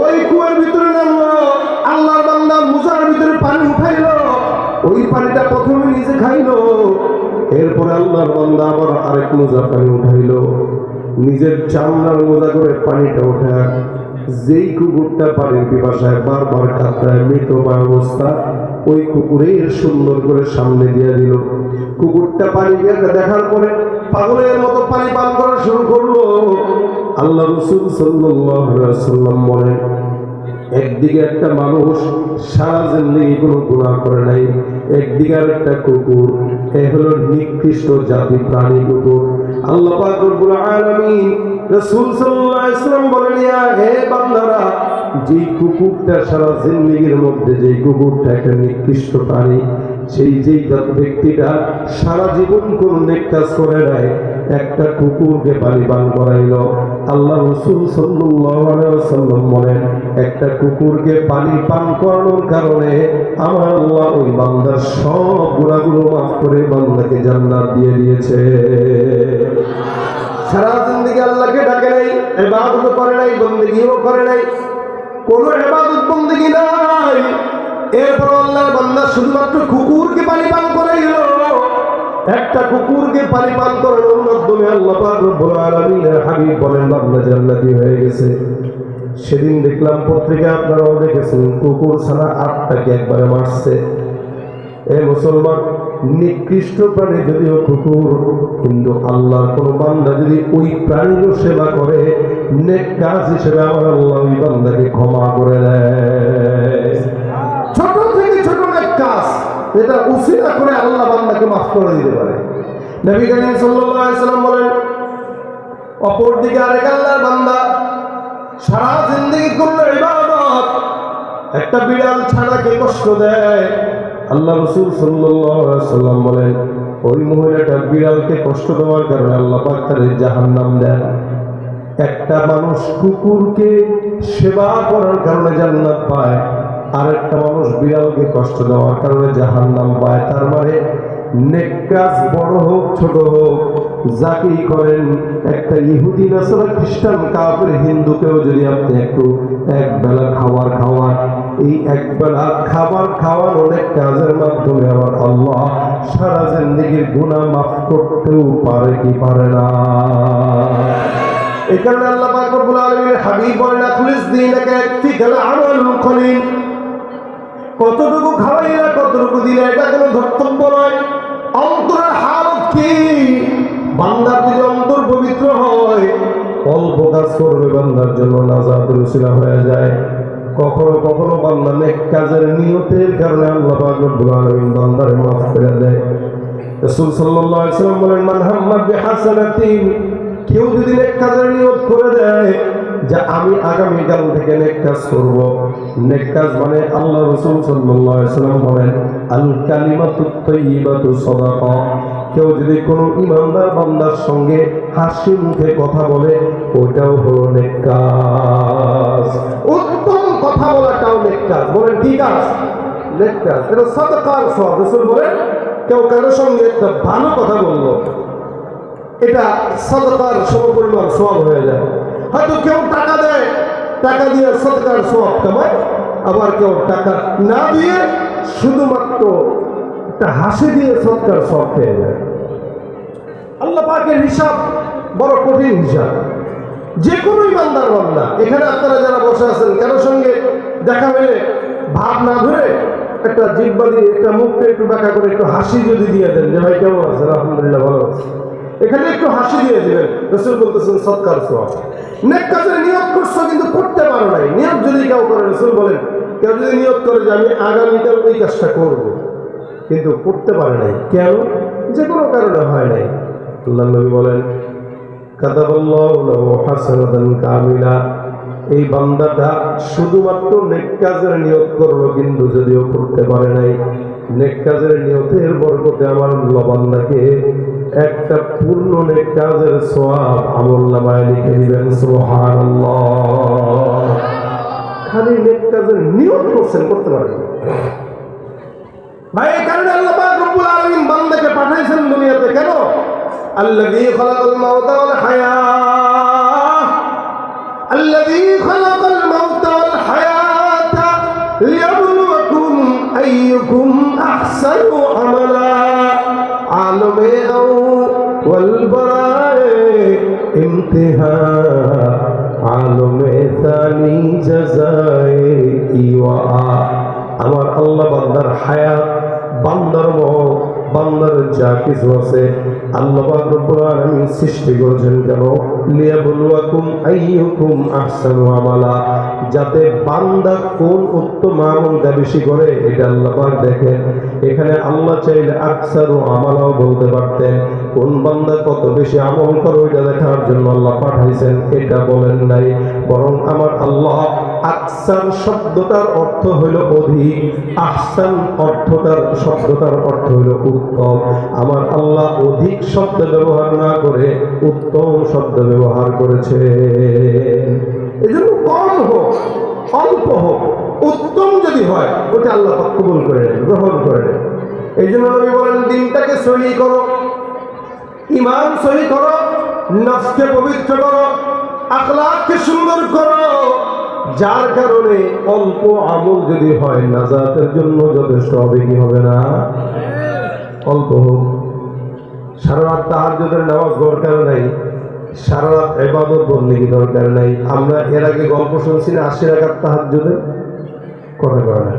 ওই কুয়ার ভিতরে নামলো। আল্লাহর বান্দা মোজার ভিতরে পানি উঠাইলো, ওই পানিটা প্রথমে নিজে খাইলো, এরপরে আল্লাহর বান্দা আবার আরেক মোজা পানি উঠাইলো, নিজের চামড়ার মোজা করে পানিটা উঠায় যেই কুকুরটা পানির পিপাসায় বারবার কাতরায় মৃতপ্রায় অবস্থা, ওই কুকুরের সুন্দর করে সামনে দিয়ে দিল। কুকুরটা পানি দেখার পরে পাগলের মতো পানি পান করা শুরু করলো। আল্লাহ রাসূল সাল্লাল্লাহু আলাইহি ওয়াসাল্লাম বলেন, একদিকে একটা মানুষ সারা জিন্দেগি কোনো গুনাহ করে নাই, একদিকে আরেকটা কুকুর, এ হলো নিকৃষ্ট জাতি প্রাণী কুকুর। আল্লাহ পাক রব্বুল আলামিন রাসূল সাল্লাল্লাহু আলাইহি ওয়াসাল্লাম বলেন, হে বান্দারা, যেই কুকুরটা সারা জিন্দেগির মধ্যে, যেই কুকুরটা একটা নিকৃষ্ট প্রাণী, যেই ব্যক্তিটা সারা জীবন কোন নেক কাজ করে নাই, একটা কুকুরকে পানি পান করাইল। আল্লাহ রাসূল সাল্লাল্লাহু আলাইহি ওয়াসাল্লাম বলেন, একটা কুকুরকে পানি পান করানোর কারণে আমার আল্লাহ ওই বান্দার সব গুনাহগুলো মাফ করে বান্দাকে জান্নাত দিয়ে দিয়েছে। সারা জিন্দেগি আল্লাহকে ডাকে নাই, ইবাদত করে নাই, বন্দেগীও করে নাই, কোনো ইবাদত বন্দেগী নাই, এরপর আল্লাহর বান্দা শুধুমাত্র কুকুরকে পানি পান করাইল। একটা কুকুরকে পানি পান করানোর মাধ্যমে আল্লাহ পাক রব্বুল আলামিনের হাবিব বলেন বান্দা জান্নাতি হয়ে গেছে। সেদিন দেখলাম পত্রিকা, আপনারাও দেখেছেন, কুকুর ছাড়া 8টাকে একবারে মারছে। এ মুসলমান, নিকৃষ্ট প্রাণী যদিও কুকুর, কিন্তু আল্লাহর কোন বান্দা যদি ওই প্রাণীর সেবা করে, নেক কাজ হিসেবে আমার আল্লাহ ওই বান্দাকে ক্ষমা করে দেয়। ছোট থেকে ছোট নেক কাজ, এটা উসিলা করে আল্লাহ বান্দাকে মাফ করে দিতে পারে। নবী করিম সাল্লাল্লাহু আলাইহি ওয়াসাল্লাম বলেন, অপর দিকে আরেক আল্লাহর বান্দা সারা জিন্দেগি করলো ইবাদত, একটা বিড়াল ছানাকে কষ্ট দেয়। আল্লাহ রাসূল সাল্লাল্লাহু আলাইহি ওয়াসাল্লাম বলেন, ওই মহিলাটা বিড়ালকে কষ্ট দেওয়ার কারণে আল্লাহ পাক তাকে জাহান্নাম দেন। একটা মানুষ কুকুরকে সেবা করার কারণে জান্নাত পায়, আরেকটা মানুষ বিড়ালকে কষ্ট দেওয়ার কারণে জাহান্নাম পায়। তার মানে নেক কাজ বড় হোক ছোট হোক, যাকেই করেন, একটা ইহুদি নাসারা খ্রিস্টান কাফের হিন্দুকেও যদি আপনি একটু একবেলা খাবার খাওয়ান, এই একবেলা খাবার খাওয়ার অনেক কাজের মাধ্যমে আমার আল্লাহ সারা জিন্দেগির গুনাহ মাফ করতেও পারে কি পারে না। এই কারণে আল্লাহ পাক রব্বুল আলামিনের হাবিব বলেন, আখলিস দীনাকা ইয়াকফিকাল আমালুল কলিল। কতটুকু খাওয়াইলা কতটুকু দিলে এটা কোনো ধর্তব্য নয়। অন্তরের হালত কি? বান্দার যদি অন্তর পবিত্র হয়, অল্প কাজ করবে বান্দার জন্য নাজাতের উসিলা হয়ে যায়। কখনো কখনো বান্দা নেক কাজের নিয়তের কারণে আল্লাহ পাক রব্বুল আলামিন বান্দারে মাফ করে দেয়। রাসূল সাল্লাল্লাহু আলাইহি ওয়াসাল্লাম বলেন, মান হাম্মা বিহাসানাতিন, কেউ যদি নেক কাজের নিয়ত করে দেয় যে আমি আগামীকাল থেকে নেক কাজ করব। নেক কাজ মানে আল্লাহ রাসূল সাল্লাল্লাহু আলাইহি ওয়াসাল্লাম বলেন, আল কালিমাতুত তাইয়্যিবাতু সাদাকা। কেউ যদি কোনো ইমানদার বান্দার সঙ্গে হাসি মুখে কথা বলে, ওটাও হলো নেক কাজ। উত্তম কথা বলাটাও নেক কাজ। বলেন কি কাজ? নেক কাজ। এটা সাদাকার সওয়াব। রাসূল বলেন, কেউ কারোর সঙ্গে একটা ভালো কথা বললো, এটা সাদাকার সমপরিমাণ সওয়াব হয়ে যায়। হয়তো কেউ টাকা দেয়, টাকা দিয়ে সাদাকার সওয়াব কামায়, আবার কেউ টাকা না দিয়ে শুধুমাত্র একটা হাসি দিয়ে সাদাকার সওয়াব পেয়ে যায়। আল্লাহ পাকের হিসাব বড় কঠিন হিসাব। যে কোনো ইমানদার বান্দা, এখানে আপনারা যারা বসে আছেন, কারোর সঙ্গে দেখা হলে ভাব না ধরে একটা জিহ্বা দিয়ে একটা মুখটা একটু বাঁকা করে একটু হাসি যদি দিয়ে দেন, যে ভাই কেমন আছেন, আলহামদুলিল্লাহ ভালো আছে, এখানে একটু হাসি দিয়ে দিবেন, রাসূল বলতেছেন সদকার সওয়াব। নেক কাজের নিয়ত করছো কিন্তু করতে পারো নাই, নিয়ত যদি কেউ করে, রাসূল বলেন কেউ যদি নিয়ত করে যে আমি আগামীকাল ওই কাজটা করব, কিন্তু করতে পারে নাই, কেন? যে কোনো কারণে হয় নাই। আল্লাহর নবী বলেন, কাতাবাল্লাহু লাহু হাসানাতান কামিলা। এই বান্দাটা শুধুমাত্র নেক কাজের নিয়ত করলো, কিন্তু যদিও করতে পারে নাই, নেক কাজের নিয়তের বরকতে আমার আল্লাহ বান্দাকে একটা পূর্ণ নেক কাজের সওয়াব আমলনামায় লিখে দিবেন। সুবহানাল্লাহ। খালি নেক কাজের নিয়ত করছেন, করতে পারেন ভাই। এই কারণে আল্লাহ পাক রব্বুল আলামিন বান্দাকে পাঠাইছেন দুনিয়াতে। কেন? আল্লাযী খালাকাল মাউতা ওয়াল হায়াত, আল্লাযী খালাকাল মাউতা ওয়াল হায়াতা লিয়াবলুয়াকুম আইয়ুকুম আহসানু আমালা। আলমে আউয়াল বারায়ে ইমতিহান, আলমে তানি জাযায়ে ইওয়া। আমার আল্লাহ বান্দার হায়াত, বান্দার মওত, বান্দার যা কিছু আছে আল্লাহ পাক রব্বুল আলামিন সৃষ্টি করেছেন কেন? লিয়াবলুয়াকুম আইয়ুকুম আহসানু আমালা, যাতে বান্দা কোন উত্তম আমলটা বেশি করে এটা আল্লাহ পাক দেখেন। এখানে আল্লাহ চাইলে আকসারু আমালাও বলতে পারতেন, কোন বান্দা কত বেশি আমল করে ওইটা দেখার জন্য আল্লাহ পাঠাইছেন, এটা বলেন নাই। বরং আমার আল্লাহ আকসার শব্দটার অর্থ হইল অধিক, আহসান শব্দটার অর্থ হইল উত্তম। আমার আল্লাহ অধিক শব্দ ব্যবহার না করে উত্তম শব্দ ব্যবহার করেছে। এজন্য কম হোক অল্প হোক, উত্তম যদি হয় ওটা আল্লাহ পাক কবুল করে নেন, গ্রহণ করে নেন। এই জন্য নবী বলেন, দিনটাকে সহি করো, ঈমান সহি করো, নফসকে পবিত্র করো, আখলাককে সুন্দর করো, যার কারণে অল্প আমল যদি হয় নাজাতের জন্য যথেষ্ট হবে। কি হবে না? অল্প হোক। সারা রাত তাহাজ্জুদের নামাজ দরকার নাই, সারা রাত ইবাদত বন্দেগী দরকার নাই। আমরা এর আগে গল্প শুনছি না 80 রাকাত তাহাজ্জুদের কথা বলে না,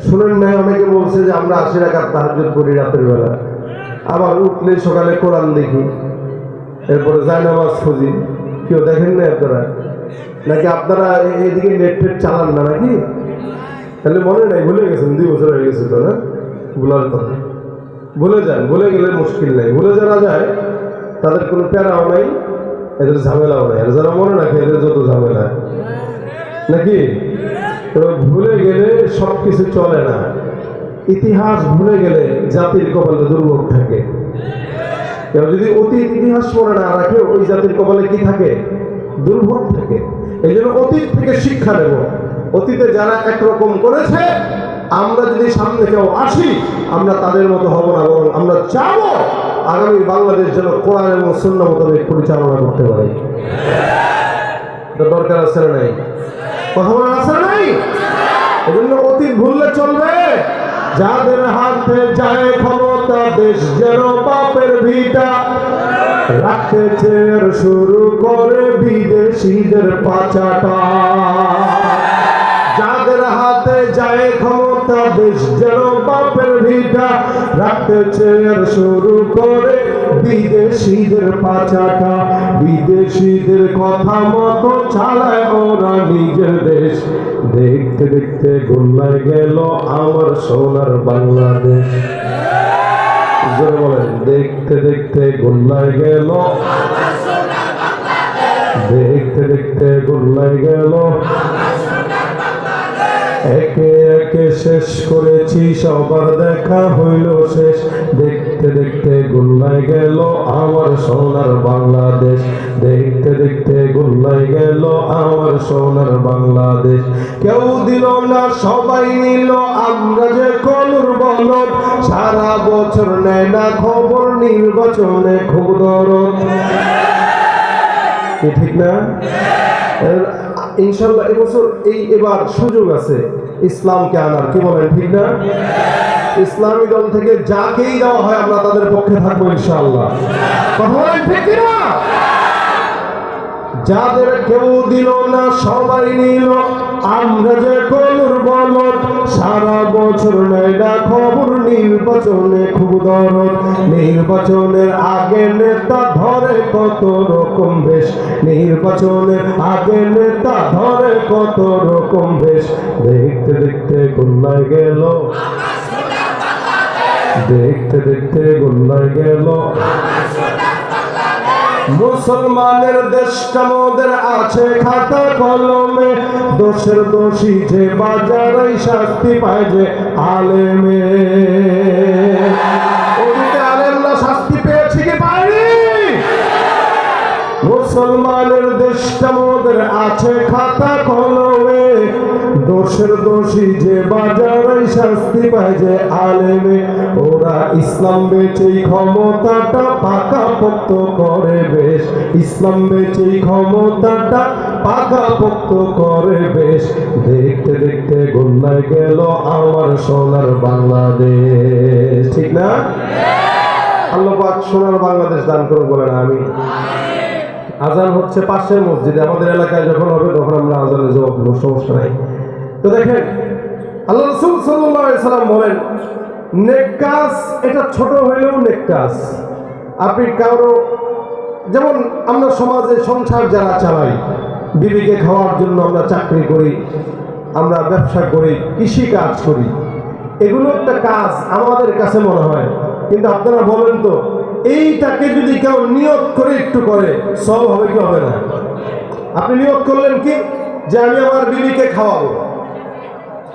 শুনেন নাই? অনেকে বলছে যে আমরা 80 রাকাত তাহাজ্জুদ করি রাতের বেলা, আবার উঠলে সকালে কোরআন দেখি, এরপরে জায়নামাজ খুঁজি। কেউ দেখেন না আপনারা? নাকি আপনারা এদিকে নেট ফেট চালান না নাকি? তাহলে মনে নাই, ভুলে গেছেন, 2 বছর হয়ে গেছে তো না? ভুলার কথা ভুলে যান, ভুলে গেলে মুশকিল নাই। ভুলে যারা যায় তাদের কোনো প্যারাও নাই, এদের ঝামেলাও নাই। আর যারা মনে রাখে এদের যত ঝামেলা নাকি। তো ভুলে গেলে সব কিছু চলে না। ইতিহাস ভুলে গেলে জাতির কপালে দুর্ভোগ থাকে। কেউ যদি অতীত ইতিহাস মনে না রাখে, ওই জাতির কপালে কি থাকে? দুর্ভোগ থাকে। এই জন্য অতীত থেকে শিক্ষা নেব। অতীতে যারা একরকম করেছে, আমরা যদি সামনে কেউ আসি, আমরা তাদের মতো হব না, বরং আমরা চাবো আগামী বাংলাদেশ যেন কোরআন এবং সুন্নাহ মোতাবেক পরিচালনা করতে পারে। দরকার আছে না নাই? কথা বলার আছে না নাই? এজন্য অতীত ভুললে চলবে। যাদের হাতে যায় ক্ষমতা, দেশ যেন বাপের ভিটা, রাখতে চের শুরু করে বিদেশিদের পাচাটা। যাদের হাতে যায় ক্ষমতা, বাংলাদেশ যেন বাপের ভিটা, রাখতেছে আর শুরু করে বিদেশিদের পাচাটা। বিদেশিদের কথা মতো চালায় ওরা নিজের দেশ। দেখতে দেখতে গোল্লায় গেল আমার সোনার বাংলাদেশ। জোরে বলেন, দেখতে দেখতে গোল্লায় গেল, দেখতে দেখতে গোল্লায় গেল। একে একে শেষ করেছি, সবার দেখা হইল শেষ। দেখতে দেখতে গোল্লায় গেল আমার সোনার বাংলাদেশ। দেখতে দেখতে গোল্লায় গেল আমার সোনার বাংলাদেশ। কেউ দিল না, সবাই নিল, আমরা যে কলুর বলদ। সারা বছর নেয় না খবর, নির্বাচনে খুব দরদ। ঠিক না? ইনশাল্লাহ এবছর এবার সুযোগ আছে ইসলামকে আনার। কি বলেন, ঠিক না? ইসলামী দল থেকে যাকেই দেওয়া হয় আমরা তাদের পক্ষে থাকবো ইনশাআল্লাহ। কথা বলেন, ঠিক না? যাদের কেউ দিল না, সবাই নিল, আমরা যে কলুর বলদ। সারা বছর নেয় না খবর, নির্বাচনে খুব দরদ। নির্বাচনের আগে নেতা ধরে কত রকম বেশ। নির্বাচনের আগে নেতা ধরে কত রকম বেশ। দেখতে দেখতে গোল্লায় গেল, দেখতে দেখতে গোল্লায় গেল। মুসলমানের দেশটা মোদের আছে খাতা কলমে। দোষের দোষী যে বাজারে শাস্তি পায় যে আলেমে। ওদিকে আলেমরা শাস্তি পেয়েছে কি পায়নি? মুসলমানের দেশটা মোদের আছে খাতা কলমে। দোষের দোষী যে বাজারে শাস্তি পায় যে আলেমে। ওরা ইসলাম বেচেই ক্ষমতাটা পাকাপোক্ত করে বেশ। ইসলাম বেচেই ক্ষমতাটা পাকাপোক্ত করে বেশ। দেখতে দেখতে গোল্লায় গেল আমার সোনার বাংলাদেশ। ঠিক না? আল্লাহ পাক সোনার বাংলাদেশ দান করুন, বলেন আমি। আজান হচ্ছে পাশের মসজিদে, আমাদের এলাকায় যখন হবে তখন আমরা আজানে জবাব দেবো, সমস্যা নাই। তো দেখেন, আল্লাহ রাসূল সাল্লাল্লাহু আলাইহি সাল্লাম বলেন, নেক কাজ এটা ছোট হইলেও নেক কাজ। আপনি কারো, যেমন আমরা সমাজে সংসার যারা চালাই, বিবিকে খাওয়ার জন্য আমরা চাকরি করি, আমরা ব্যবসা করি, কৃষি কাজ করি, এগুলো একটা কাজ আমাদের কাছে মনে হয়। কিন্তু আপনারা বলেন তো, এইটাকে যদি কেউ নিয়ত করে একটু করে, সব হবে কি হবে না? আপনি নিয়ত করলেন কি, যে আমি আমার বিবিকে খাওয়াবো,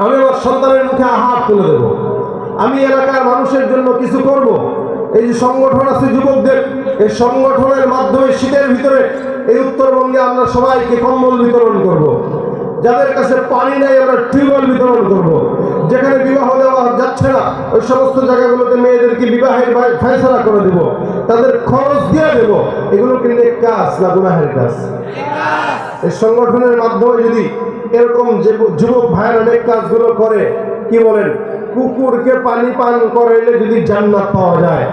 আমি আমার সন্তানের মুখে আহার তুলে দেব, আমি এলাকার মানুষের জন্য কিছু করব। এই যে সংগঠন আছে যুবকদের, এই সংগঠনের মাধ্যমে শীতের ভিতরে এই উত্তরবঙ্গে আমরা সবাইকে কম্বল বিতরণ করব। যাদের কাছে পানি নাই আমরা টিউবওয়েল বিতরণ করব। যেখানে বিবাহ দেওয়া যাচ্ছে না ওই সমস্ত জায়গাগুলোতে মেয়েদেরকে বিবাহের ফয়সালা করে দেব, তাদের খরচ দিয়ে দেব। এগুলো কি নেক কাজ না গুনাহের কাজ? এই সংগঠনের মাধ্যমে যদি এরকম যে যুবক ভাইয়েরা নেক কাজগুলো করে, কি বলেন, কুকুরকে পানি পান করাইলে যদি জান্নাত পাওয়া যায়,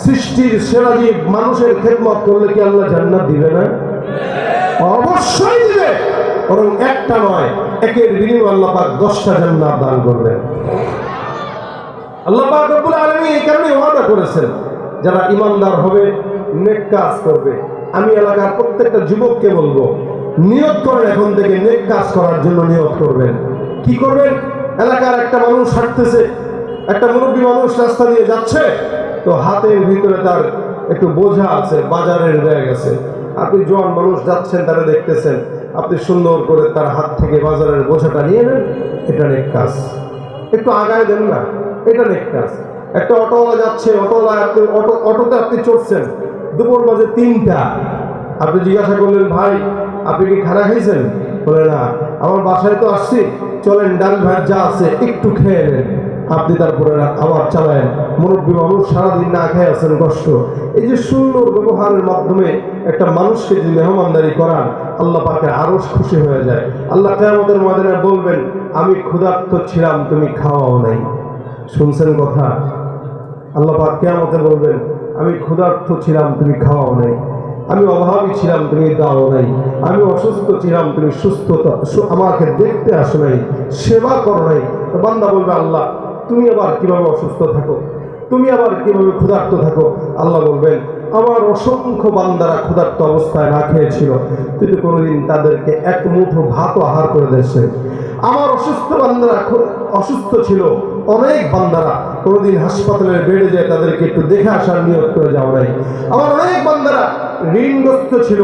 সৃষ্টির সেরা জীব মানুষের খেদমত করলে কি আল্লাহ জান্নাত দিবে না? অবশ্যই দিবে। বরং একটা নয়, একের বিনিময়ে আল্লাহ পাক 10টা জান্নাত দান করবেন। আল্লাহ পাক রব্বুল আলামিন এই কারণে ওয়াদা করেছেন, যারা ঈমানদার হবে, নেক কাজ করবে। আমি এলাকার প্রত্যেকটা যুবককে বলবো, নিয়ত করেন, এখন থেকে নেক কাজ করার জন্য নিয়ত করবেন। কি করবেন? এলাকার একটা মানুষ হাঁটতেছে, একটা মুরব্বী মানুষ রাস্তা দিয়ে যাচ্ছে, তো হাতের ভিতরে তার একটু বোঝা আছে, বাজারের ব্যাগ আছে। আপনি জোয়ান মানুষ যাচ্ছেন, তারা দেখতেছেন, আপনি সুন্দর করে তার হাত থেকে বাজারের বোঝাটা নিয়ে নেন, এটা নেক কাজ। একটু আগায় দেন না, এটা নেক কাজ। একটা অটোওয়ালা যাচ্ছে, অটোতে আপনি চড়ছেন, দুপুর বাজে 3টা, আপনি জিজ্ঞাসা করলেন, ভাই আপনি কি খানা খাইছেন? বলে না, আমার বাসায় তো আসছি, চলেন ডাল ভাত যা আছে একটু খেয়ে নেন। আপনি তারপরে আবার চালায়েন। মুরব্বী মানুষ সারাদিন না খেয়ে আছেন, কষ্ট। এই যে সুন্দর ব্যবহারের মাধ্যমে একটা মানুষকে যদি মেহমানদারি করান, আল্লাহ পাকের আরো খুশি হয়ে যায়। আল্লাহ কিয়ামতের ময়দানে বলবেন, আমি ক্ষুধার্ত ছিলাম, তুমি খাওয়াও নাই। শুনছেন কথা? আল্লাহ পাক কিয়ামতে বলবেন, আমি ক্ষুধার্ত ছিলাম, তুমি খাওয়াও নাই। আমি অভাবী ছিলাম, তুমি দাও নাই। আমি অসুস্থ ছিলাম, তুমি সুস্থতা আমাকে দেখতে আসো নাই, সেবা করো নাই। তো বান্দা বলবে, আল্লাহ তুমি আবার কিভাবে অসুস্থ থাকো, তুমি আবার কিভাবে ক্ষুধার্ত থাকো? আল্লাহ বলবেন, আমার অসংখ্য বান্দারা ক্ষুধার্ত অবস্থায় না খেয়েছিল, কিন্তু কোনোদিন তাদেরকে এক মুঠো ভাতও আহার করে দিয়েছে। আমার অসুস্থ বান্দারা অসুস্থ ছিল, অনেক বান্দারা কোনোদিন হাসপাতালের বেডে যায় তাদেরকে একটু দেখে আসার নিয়ত করে যাওয়া নাই। আমার অনেক বান্দারা ঋণগ্রস্ত ছিল,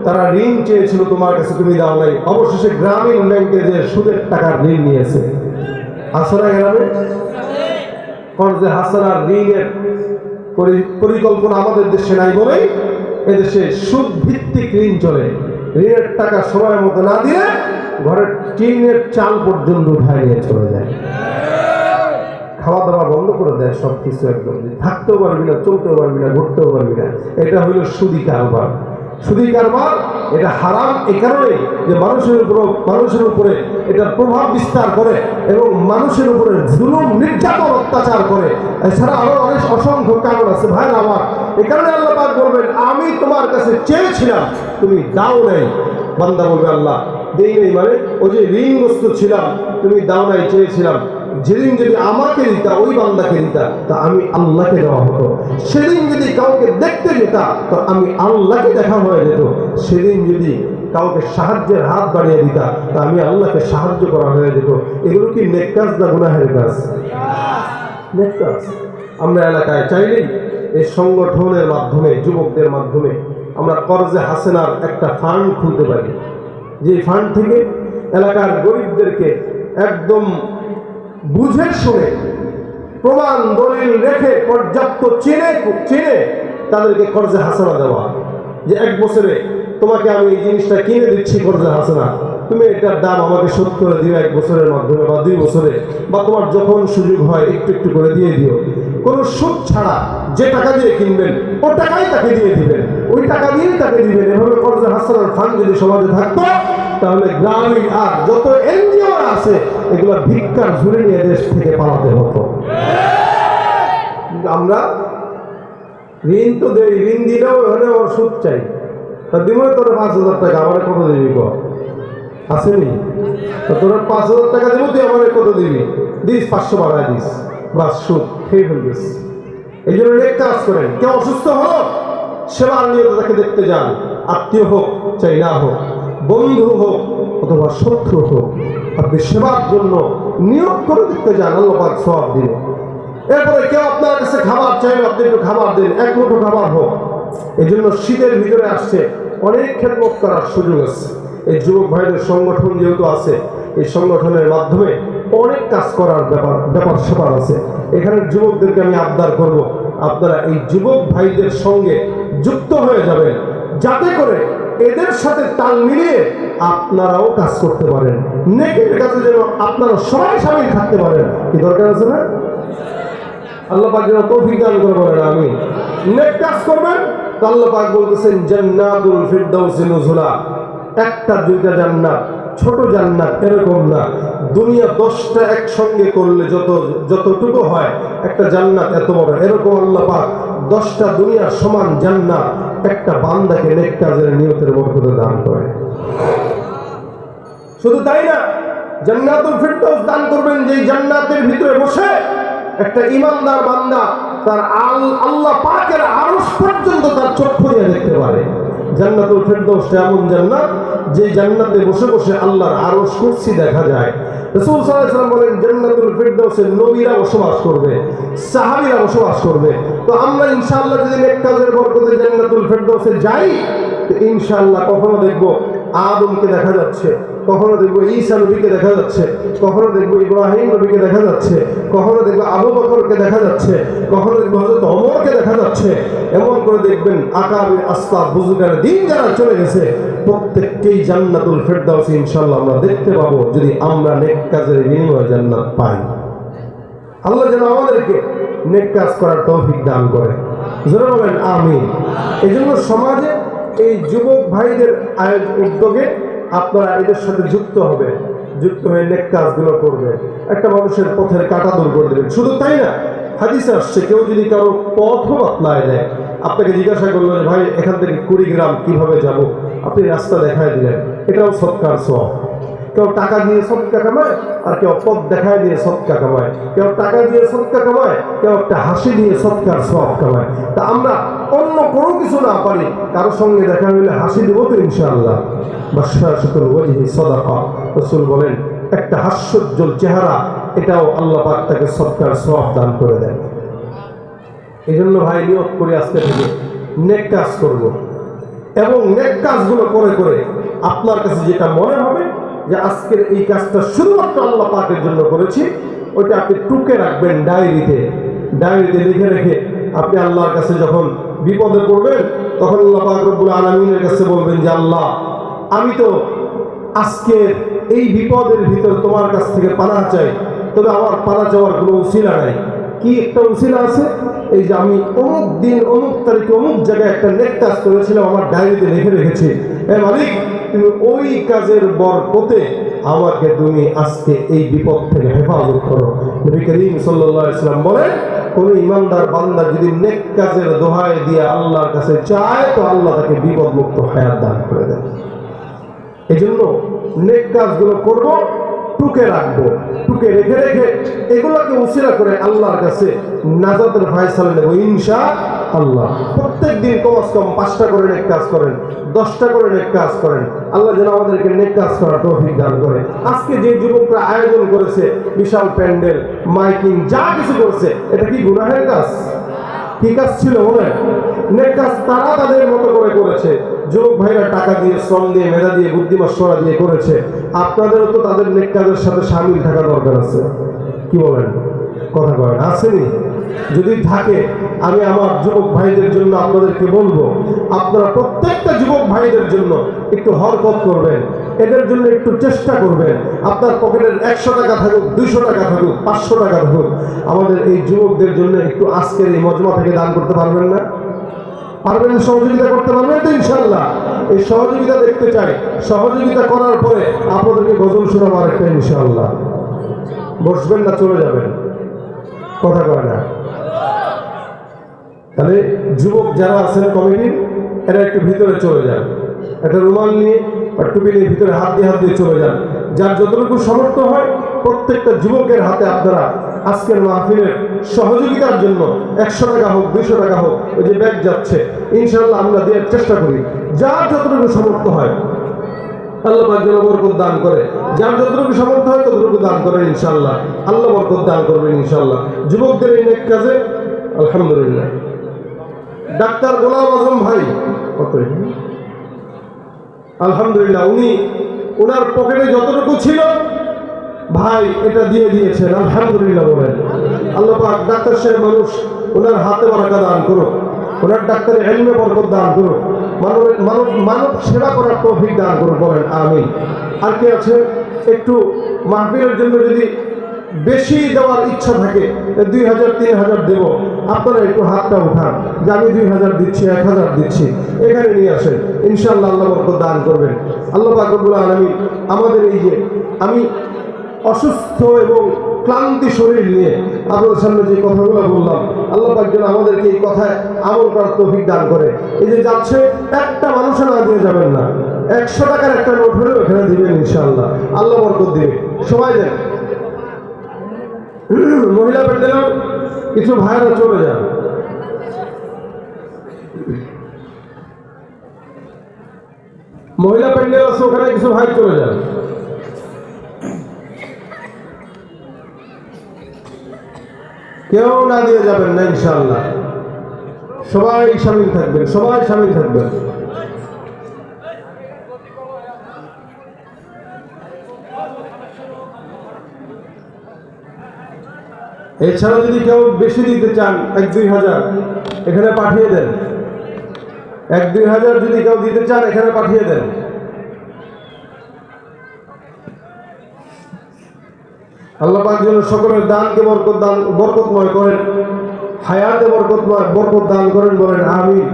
তারা ঋণ চেয়েছিল তোমার কাছে, তুমি দাও নাই। অবশেষে গ্রামীণ ব্যাংকে যে সুদের টাকার ঋণ নিয়েছে। আসলে গ্রামে কর্জে হাসানার ঋণের পরিকল্পনা আমাদের দেশে নাই বলেই এদেশে সুদ ভিত্তিক ঋণ চলে। ঋণের টাকা সময় মতো না দিয়ে ঘরের টিনের চাল পর্যন্ত উঠায় নিয়ে চলে যায়, খাওয়া দাওয়া বন্ধ করে দেয়, সব কিছু একদম। থাকতেও পারবি না, চলতেও পারবি না, ঘুরতেও পারবি না। এটা হইল সুদি কারবার। সুদি কারবার এটা হারাম এই কারণে যে মানুষের উপরে এটা প্রভাব বিস্তার করে এবং মানুষের উপরে জুলুম নির্যাতন অত্যাচার করে। এছাড়া আরো অনেক অসংখ্য কারণ আছে ভাই আমার। এই কারণে আল্লাহ পাক বলবেন, আমি তোমার কাছে চেয়েছিলাম, তুমি দাও নাই। বান্দা বলবে, আল্লাহ দেই নাই মানে ওই যে ঋণগ্রস্ত ছিলাম, তুমি দাও নাই, চেয়েছিলাম। যেদিন যদি আমাকে দিতা, ওই বান্দাকে দিতা, তা আমি আল্লাহকে দেওয়া হতো। সেদিন যদি কাউকে দেখতে যেতা, তো আমি আল্লাহকে দেখা হয়ে যেত। সেদিন যদি কাউকে সাহায্যের হাত বাড়িয়ে দিতা, তা আমি আল্লাহকে সাহায্য করা হয়ে যেত। এগুলো কি নেক কাজ না গুনাহের কাজ? নেক কাজ। আমরা এলাকায় চাইলেই এই সংগঠনের মাধ্যমে, যুবকদের মাধ্যমে আমরা কর্জে হাসেনার একটা ফান্ড খুলতে পারি, যে ফান্ড থেকে এলাকার গরিবদেরকে একদম বুঝে শুনে প্রমাণ দলিল রেখে পর্যাপ্ত চিনে তাদেরকে কর্জে হাসানা দেওয়া। যে এক বছরে তোমাকে আমি এই জিনিসটা কিনে দিচ্ছি কর্জে হাসানা, তুমি এটার দাম আমাকে শোধ করে দিও এক বছরের মাধ্যমে বা 2 বছরে, বা তোমার যখন সুযোগ হয় একটু একটু করে দিয়ে দিও। কোনো সুদ ছাড়া যে টাকা দিয়ে কিনবেন ও টাকাই তাকে দিয়ে দিবেন, ওই টাকা দিয়েই তাকে দিবেন। এভাবে কর্জে হাসানার ফান্ড যদি সমাজে থাকতো, তাহলে গ্রামীণ আর যত এনজিও আছে এগুলো ভিক্ষার ঝুড়ি নিয়ে দেশ থেকে পালাতে হতো। আমরা ঋণ তো দেই, ঋণ দিলেও এখানে ওর সুদ চাই। তা দিব তোর 5,000 টাকা, আমার কত দিবি? আসেনি তোর 5,000 টাকা দেবো, তুই আমার কত দিবি? দিস 500 বাড়ায় দিস, বাস সুদ খেয়ে ফেলবিস। এই জন্য নেক কাজ করেন। কেউ অসুস্থ হোক, সেবার নিয়ত তাকে দেখতে যান। আত্মীয় হোক চাই না হোক, বন্ধু হোক অথবা শত্রু হোক, আপনি সেবার জন্য নিয়োগ করে দেখতে যান, আল্লাহ পাক সওয়াব দিবে। এরপরে কেউ আপনার কাছে খাবার চাইলে আপনি একটু খাবার দিন, এক মুঠো খাবার হোক। এই জন্য শীতের ভিতরে আসছে, অনেক খেদমত করার সুযোগ আছে। এই যুবক ভাইদের সংগঠন যেহেতু আছে, এই সংগঠনের মাধ্যমে অনেক কাজ করার ব্যাপার স্যাপার আছে। এখানে যুবকদেরকে আমি আবদার করব, আপনারা এই যুবক ভাইদের সঙ্গে যুক্ত হয়ে যাবেন, যাতে করে এদের সাথে তাল মিলিয়ে আপনারাও কাজ করতে পারেন। নেকের কাজে যেন আপনারা সবাই সামিল থাকতে পারেন। কি দরকার আছে না? আল্লাহ পাক যেন তৌফিক দান করে বলেন আমিন। নেক কাজ করবেন তো আল্লাহ পাক বলতেছেন, জান্নাতুল ফিরদাউসি নুজুলা। একটা দুইটা জান্নাত, ছোট জান্নাত এরকম না। দুনিয়া 10টা একসঙ্গে করলে যতটুকু হয়, একটা জান্নাত এত বড়। এরকম আল্লাহ পাক 10টা দুনিয়ার সমান জান্নাত একটা বান্দাকে নেক কাজের নিয়তের বরকতে দান করে। শুধু তাই না, জান্নাতুল ফিরদাউস দান করবেন, যেই জান্নাতের ভিতরে বসে একটা ইমানদার বান্দা তার আল্লাহ পাকের আরশ পর্যন্ত তার চক্ষু দিয়ে দেখতে পারে। জান্নাতুল ফিরদাউস এমন জান্নাত, যে জান্নাতে বসে বসে আল্লাহর আরশ কুরসি দেখা যায়। রাসূল সাল্লাল্লাহু আলাইহি ওয়াসাল্লাম বলেন, জান্নাতুল ফিরদাউসে নবীরা বসবাস করবে, সাহাবীরা বসবাস করবে। তো আমরা ইনশাআল্লাহ যদি নেক কাজের বরকতে জান্নাতুল ফিরদাউসে যাই, তো ইনশাআল্লাহ কখনো দেখবো আদমকে দেখা যাচ্ছে, কখনো দেখবো ঈসা নবীকে দেখা যাচ্ছে, কখনো দেখবো ইব্রাহিম নবীকে দেখা যাচ্ছে, কখনো দেখবো আবু বকরকে দেখা যাচ্ছে, কখনো দেখবো হযরত ওমরকে দেখা যাচ্ছে। এমন করে দেখবেন আকাবির আসলাফ বুজুর্গের দিন যারা চলে গেছে, প্রত্যেককেই জান্নাতুল ফিরদাউসে ইনশাআল্লাহ আমরা দেখতে পাবো, যদি আমরা নেক কাজের বিনিময়ে জান্নাত পাই। আল্লাহ যেন আমাদেরকে নেক কাজ করার তৌফিক দান করে, জোরে বলেন আমিন। এই জন্য সমাজে এই যুবক ভাইদের উদ্যোগে আপনারা এদের সাথে যুক্ত হবে, যুক্ত হয়ে নেক কাজগুলো করবে, একটা মানুষের পথের কাঁটা দূর করে দেবেন। শুধু তাই না, হাদিসে আসছে কেউ যদি কারো পথ বাতলায় দেয়, আপনাকে জিজ্ঞাসা করলো যে ভাই এখান থেকে কুড়িগ্রাম কিভাবে যাব, আপনি রাস্তা দেখায় দিলেন, এটাও সৎকার সওয়াব। কেউ টাকা দিয়ে সদকা কামায়, আর কেউ পথ দেখায় দিয়ে সদকা কামায়, কেউ টাকা দিয়ে সদকা কামায়, কেউ একটা হাসি দিয়ে সৎকার সওয়াব কামায়। তা আমরা অন্য কোনো কিছু না পারি, কারোর সঙ্গে দেখা হইলে হাসি দেবো তো ইনশাআল্লাহ। বাশশাশাতুল ওয়াজহি সাদাকা, রাসূল বলেন একটা হাস্যোজ্জ্বল চেহারা, এটাও আল্লাহ পাক তাকে সৎকার সওয়াব দান করে দেন। এই জন্য ভাই নিয়ত করি আজকে থেকে নেক কাজ করব, এবং নেক কাজগুলো করে করে আপনার কাছে যেটা মনে হবে যে আজকের এই কাজটা শুধুমাত্র আল্লাহ পাকের জন্য করেছি, ওইটা আপনি টুকে রাখবেন ডায়েরিতে। ডায়েরিতে লিখে রেখে আপনি আল্লাহর কাছে যখন বিপদে পড়বেন, তখন আল্লাহ পাক রব্বুল আলামিনের কাছে বলবেন যে আল্লাহ, আমি তো আজকের এই বিপদের ভিতর তোমার কাছ থেকে পানাহ চাই, তবে আমার পানাহ চাওয়ার কোনো উসিলা নাই। কি একটা উসিলা আছে? এই যে আমি অমুক দিন অমুক তারিখে অমুক জায়গায় একটা নেক কাজ করেছিলাম, আমার ডায়েরিতে লিখে রেখেছি। মালিক, তুমি ওই কাজের বরকতে আমাকে তুমি আজকে এই বিপদ থেকে হেফাজত করো। নবী করিম সাল্লাল্লাহু আলাইহি ওয়াসাল্লাম বলেন, কোন ইমানদার বান্দা যদি নেক কাজের দোহাই দিয়ে আল্লাহর কাছে চায়, তো আল্লাহ তাকে বিপদ মুক্ত হায়াত দান করে দেন। এই জন্য নেক কাজগুলো করব, টুকে রাখবো, টুকে রেখে রেখে এগুলোকে উসিলা করে আল্লাহর কাছে নাজাতের ফায়সালা নেব ইনশাআল্লাহ। প্রত্যেক দিন কমস কম 5টা করে নেক কাজ করেন, 10টা করে নেক কাজ করেন। আল্লাহ যেন আমাদেরকে নেক কাজ করার তৌফিক দান করে। আজকে যে যুবকরা আয়োজন করেছে, বিশাল প্যান্ডেল, মাইকিং, যা কিছু করছে, এটা কি গুনাহের কাজ? কি কাজ ছিল? বলেন, নেক কাজ তারা তাদের মতো করে করেছে। যুবক ভাইরা টাকা দিয়ে, শ্রম দিয়ে, মেধা দিয়ে, বুদ্ধি মশওয়ারা দিয়ে করেছে। আপনাদেরও তো তাদের নেক কাজের সাথে শামিল থাকা দরকার আছে। কি বলেন? কথা বলেন, আসেনি? যদি থাকে, আমি আমার যুবক ভাইদের জন্য আপনাদেরকে বলবো, আপনারা প্রত্যেকটা যুবক ভাইদের জন্য একটু হরকত করবেন, এদের জন্য একটু চেষ্টা করবেন। আপনার পকেটের 100 টাকা থাকুক, 200 টাকা থাকুক, 500 টাকা থাকুক, আমাদের এই যুবকদের জন্য একটু আজকের এই মজমা থেকে দান করতে পারবেন না? পারবেন? সহযোগিতা করতে পারবেন তো ইনশাআল্লাহ? এই সহযোগিতা দেখতে চাই। সহযোগিতা করার পরে আপনাদেরকে গজল শোনাবো আরেকটা ইনশাআল্লাহ। বসবেন না চলে যাবেন? কথা কয় না? তাহলে যুবক যারা আছেন কমিটির, এরা একটু ভিতরে চলে যান, একটা রুমাল নিয়ে বা টুপি নিয়ে ভিতরে হাত দিয়ে চলে যান। যার যতটুকু সামর্থ্য হয়, প্রত্যেকটা যুবকের হাতে আপনারা আজকের মাহফিলের সহযোগিতার জন্য 100 টাকা হোক, 200 টাকা হোক, ওই যে ব্যাগ যাচ্ছে, ইনশাআল্লাহ আমরা দেওয়ার চেষ্টা করি। যার যতটুকু সামর্থ্য হয়, আল্লাহ পাক যেন বরকত দান করে। যার যতটুকু সামর্থ্য হয় ততটুকু দান করেন ইনশাআল্লাহ, আল্লাহ বরকত দান করবেন ইনশাআল্লাহ। যুবকদের এই নেক কাজে আলহামদুলিল্লাহ। ডাক্তার গোলাম আজম ভাই, কত আলহামদুলিল্লাহ, উনি ওনার পকেটে যতটুকু ছিল ভাই এটা দিয়ে দিয়েছেন, আলহামদুলিল্লাহ বলেন। আল্লাহ পাক ডাক্তার সাহেব মানুষ, ওনার হাতে বারাকা দান করো, ওনার ডাক্তারের ইলমে বরকত দান করো, মানব সেবা করার তৌফিক দান করো, বলেন আমিন। আর কি আছে? একটু মাহফিলের জন্য যদি বেশি দেওয়ার ইচ্ছা থাকে, 2000 3000 দেব, আপনারা একটু হাতটা উঠান যে আমি 2000 দিচ্ছি, 1000 দিচ্ছি, এখানে নিয়ে আসেন, ইনশাআল্লাহ আল্লাহ বরকত দান করবেন। আল্লাহ পাক রব্বুল আলামিন আমাদের এই যে আমি অসুস্থ এবং ক্লান্তি শরীর নিয়ে আপনাদের সামনে যে কথাগুলো বললাম, আল্লাহ পাক যেন আমাদেরকে এই কথায় আমল করার তৌফিক দান করে। এই যে যাচ্ছে, একটা মানুষও না দিয়ে যাবেন না, 100 টাকার একটা নোট হলেও এখানে দিবেন ইনশাআল্লাহ, আল্লাহ বরকত দিবে। সবাই দেন। মহিলা প্যান্ডেলেও কিছু ভাইরা চলে যান। মহিলা প্যান্ডেল আছে, ওখানে কিছু ভাই চলে যান। কেউ না দিয়ে যাবেন না ইনশাআল্লাহ, সবাই শামিল থাকবেন, সবাই শামিল থাকবেন। এছাড়া যদি কেউ বেশি দিতে চান, 1-2 হাজার এখানে পাঠিয়ে দেন। 1-2 হাজার যদি কেউ দিতে চান, এখানে পাঠিয়ে দেন। আল্লাহ পাক যেন সকলের দানকে বরকতময় করেন, হায়াতে বরকত দান করেন, বলেন আমিন।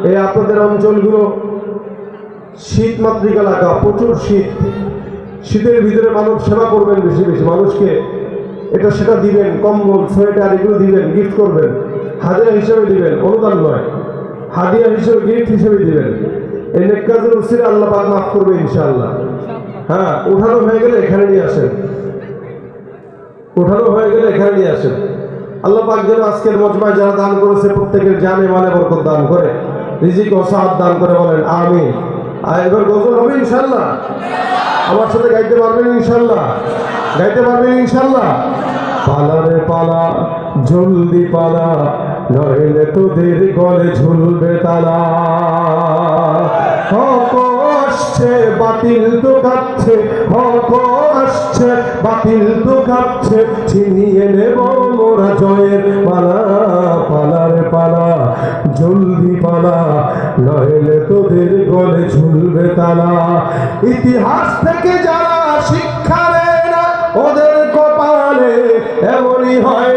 এই আপনাদের অঞ্চলগুলো শীত মাতৃক এলাকা, প্রচুর শীত, শীতের ভিতরে মানব সেবা করবেন, বেশি বেশি মানুষকে এটা সেটা দিবেন, কম্বল সোয়েটার এগুলো দিবেন, গিফট করবেন, হাদিয়া হিসেবে দিবেন, অনুদান নয়, হাদিয়া হিসেবে গিফট হিসেবে দিবেন। এই নেক কাজের উসিলায় আল্লাহ পাক মাফ করবে ইনশাআল্লাহ। হ্যাঁ, উঠানো হয়ে গেলে এখানে নিয়ে আসেন, উঠানো হয়ে গেলে এখানে নিয়ে আসেন। আল্লাহ পাক যেন আজকের মজমায় যারা দান করেছে প্রত্যেকের জানে মালে বরকত দান করে, রিজিক ও সাহায্য দান করে, বলেন আমিন। আর এবার গজল হবে ইনশাআল্লাহ, আমার সাথে গাইতে পারবেন ইনশাআল্লাহ, গাইতে পারবেন ইনশাআল্লাহ। পালা রে পালা, জলদি পালা, নইলে তোদের গলে ঝুলবে তালা। হক আসছে বাতিল তো কাঁপছে, হক আসছে বাতিল তো কাঁপছে, ছিনিয়ে নেব মোরা জয়ের মালা। পালা রে পালা, জলদি পালা, নইলে তোদের গলে ঝুলবে তালা। ইতিহাস থেকে যারা শিক্ষা নেয় না, ওদের কপালে এমনই হয়,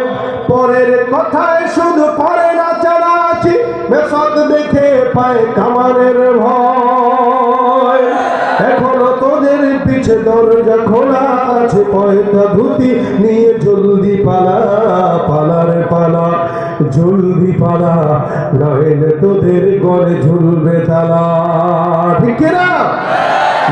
পরের কথায় শুধু করে না চালাচি, মেসাদ দেখে পায় কামানের ভয়। এখনো তোদের পিছে দরজা খোলা আছে, পয়তা ধুতি নিয়ে জলদি পালা। পালা রে পালা, জলদি পালা, নইলে তোদের গলে ঝুলবে তালা। ঠিক না?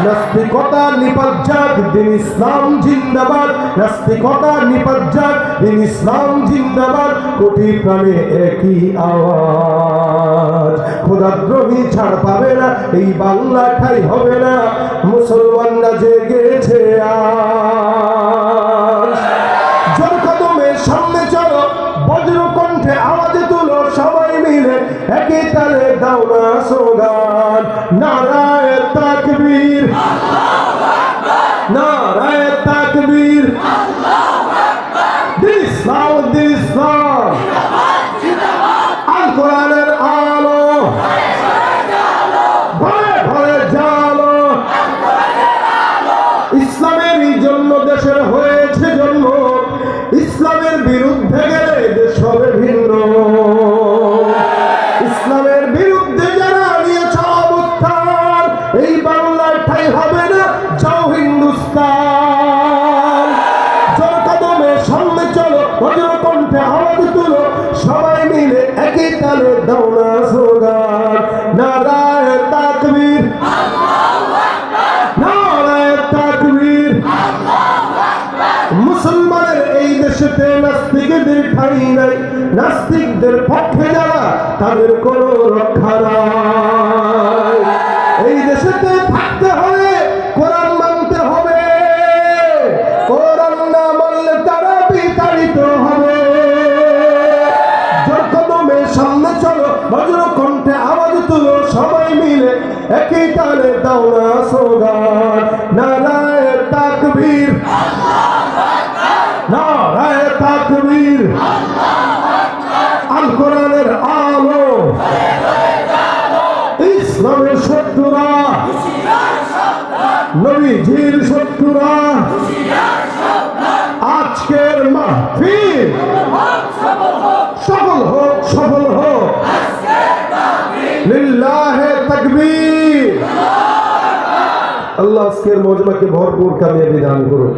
নাস্তিকতা নিপাজ্জাত, দিন ইসলাম জিন্দাবাদ। নাস্তিকতা নিপাজ্জাত, দিন ইসলাম জিন্দাবাদ। কোটি প্রাণে একই আওয়াজ, খোদাদ্রোহী ছাড় পাবে না, এই বাংলা ঠাই হবে না, মুসলমানরা জেগেছে আজ। জোর কদমে সামনে চলো, বজ্র কণ্ঠে আওয়াজ তুলো, সবাই মিলে একই তালে দাও না স্লোগান, নারায়ে তাকবীর, নারায়ে তাকবীর, দিন ইসলাম, দিন ইসলাম, আল কোরআনের আলো, ঘরে ঘরে জালো, ইসলামের জন্য দেশের হয়েছে জন্ম, ইসলামের বিরুদ্ধে গেলে দেশ হবে ভিন্ন। ইসলামের বিরুদ্ধে যারা নিয়েছে অবস্থান, এই বাংলার ঠাই হবে না, যাও হিন্দুস্তান। জোর কদমে সামনে চলো, বজ্র কণ্ঠে আওয়াজ তুলো, সবাই মিলে একই তালে দাও না স্লোগান, নারায়ে তাকবীর, নারায়ে তাকবীর। মুসলমানের এই দেশেতে নাস্তিকদের ঠাঁই নাই, নাস্তিকদের পক্ষে যারা তাদের কোনো রক্ষা নাই। এই দেশেতে থাকতে হলে কোরআন মানতে হবে, কোরআন না মানলে তারা বিতাড়িত হবে। জোর কদমে সামনে চলো, বজ্র কণ্ঠে আওয়াজ তুলো, সবাই মিলে একই তালে দাও না স্লোগান, নারায়ে তাকবীর, নারায়ে তাকবীর, আল কোরআনের আলো, ইসলামের শত্রুরা, নবীজির শত্রুরা, আজকের মাহফিল সফল হোক, সফল হোক, লিল্লাহে তাকবীর। আল্লাহ আজকের মজমাকে ভরপুর কামিয়াবি দান করুন।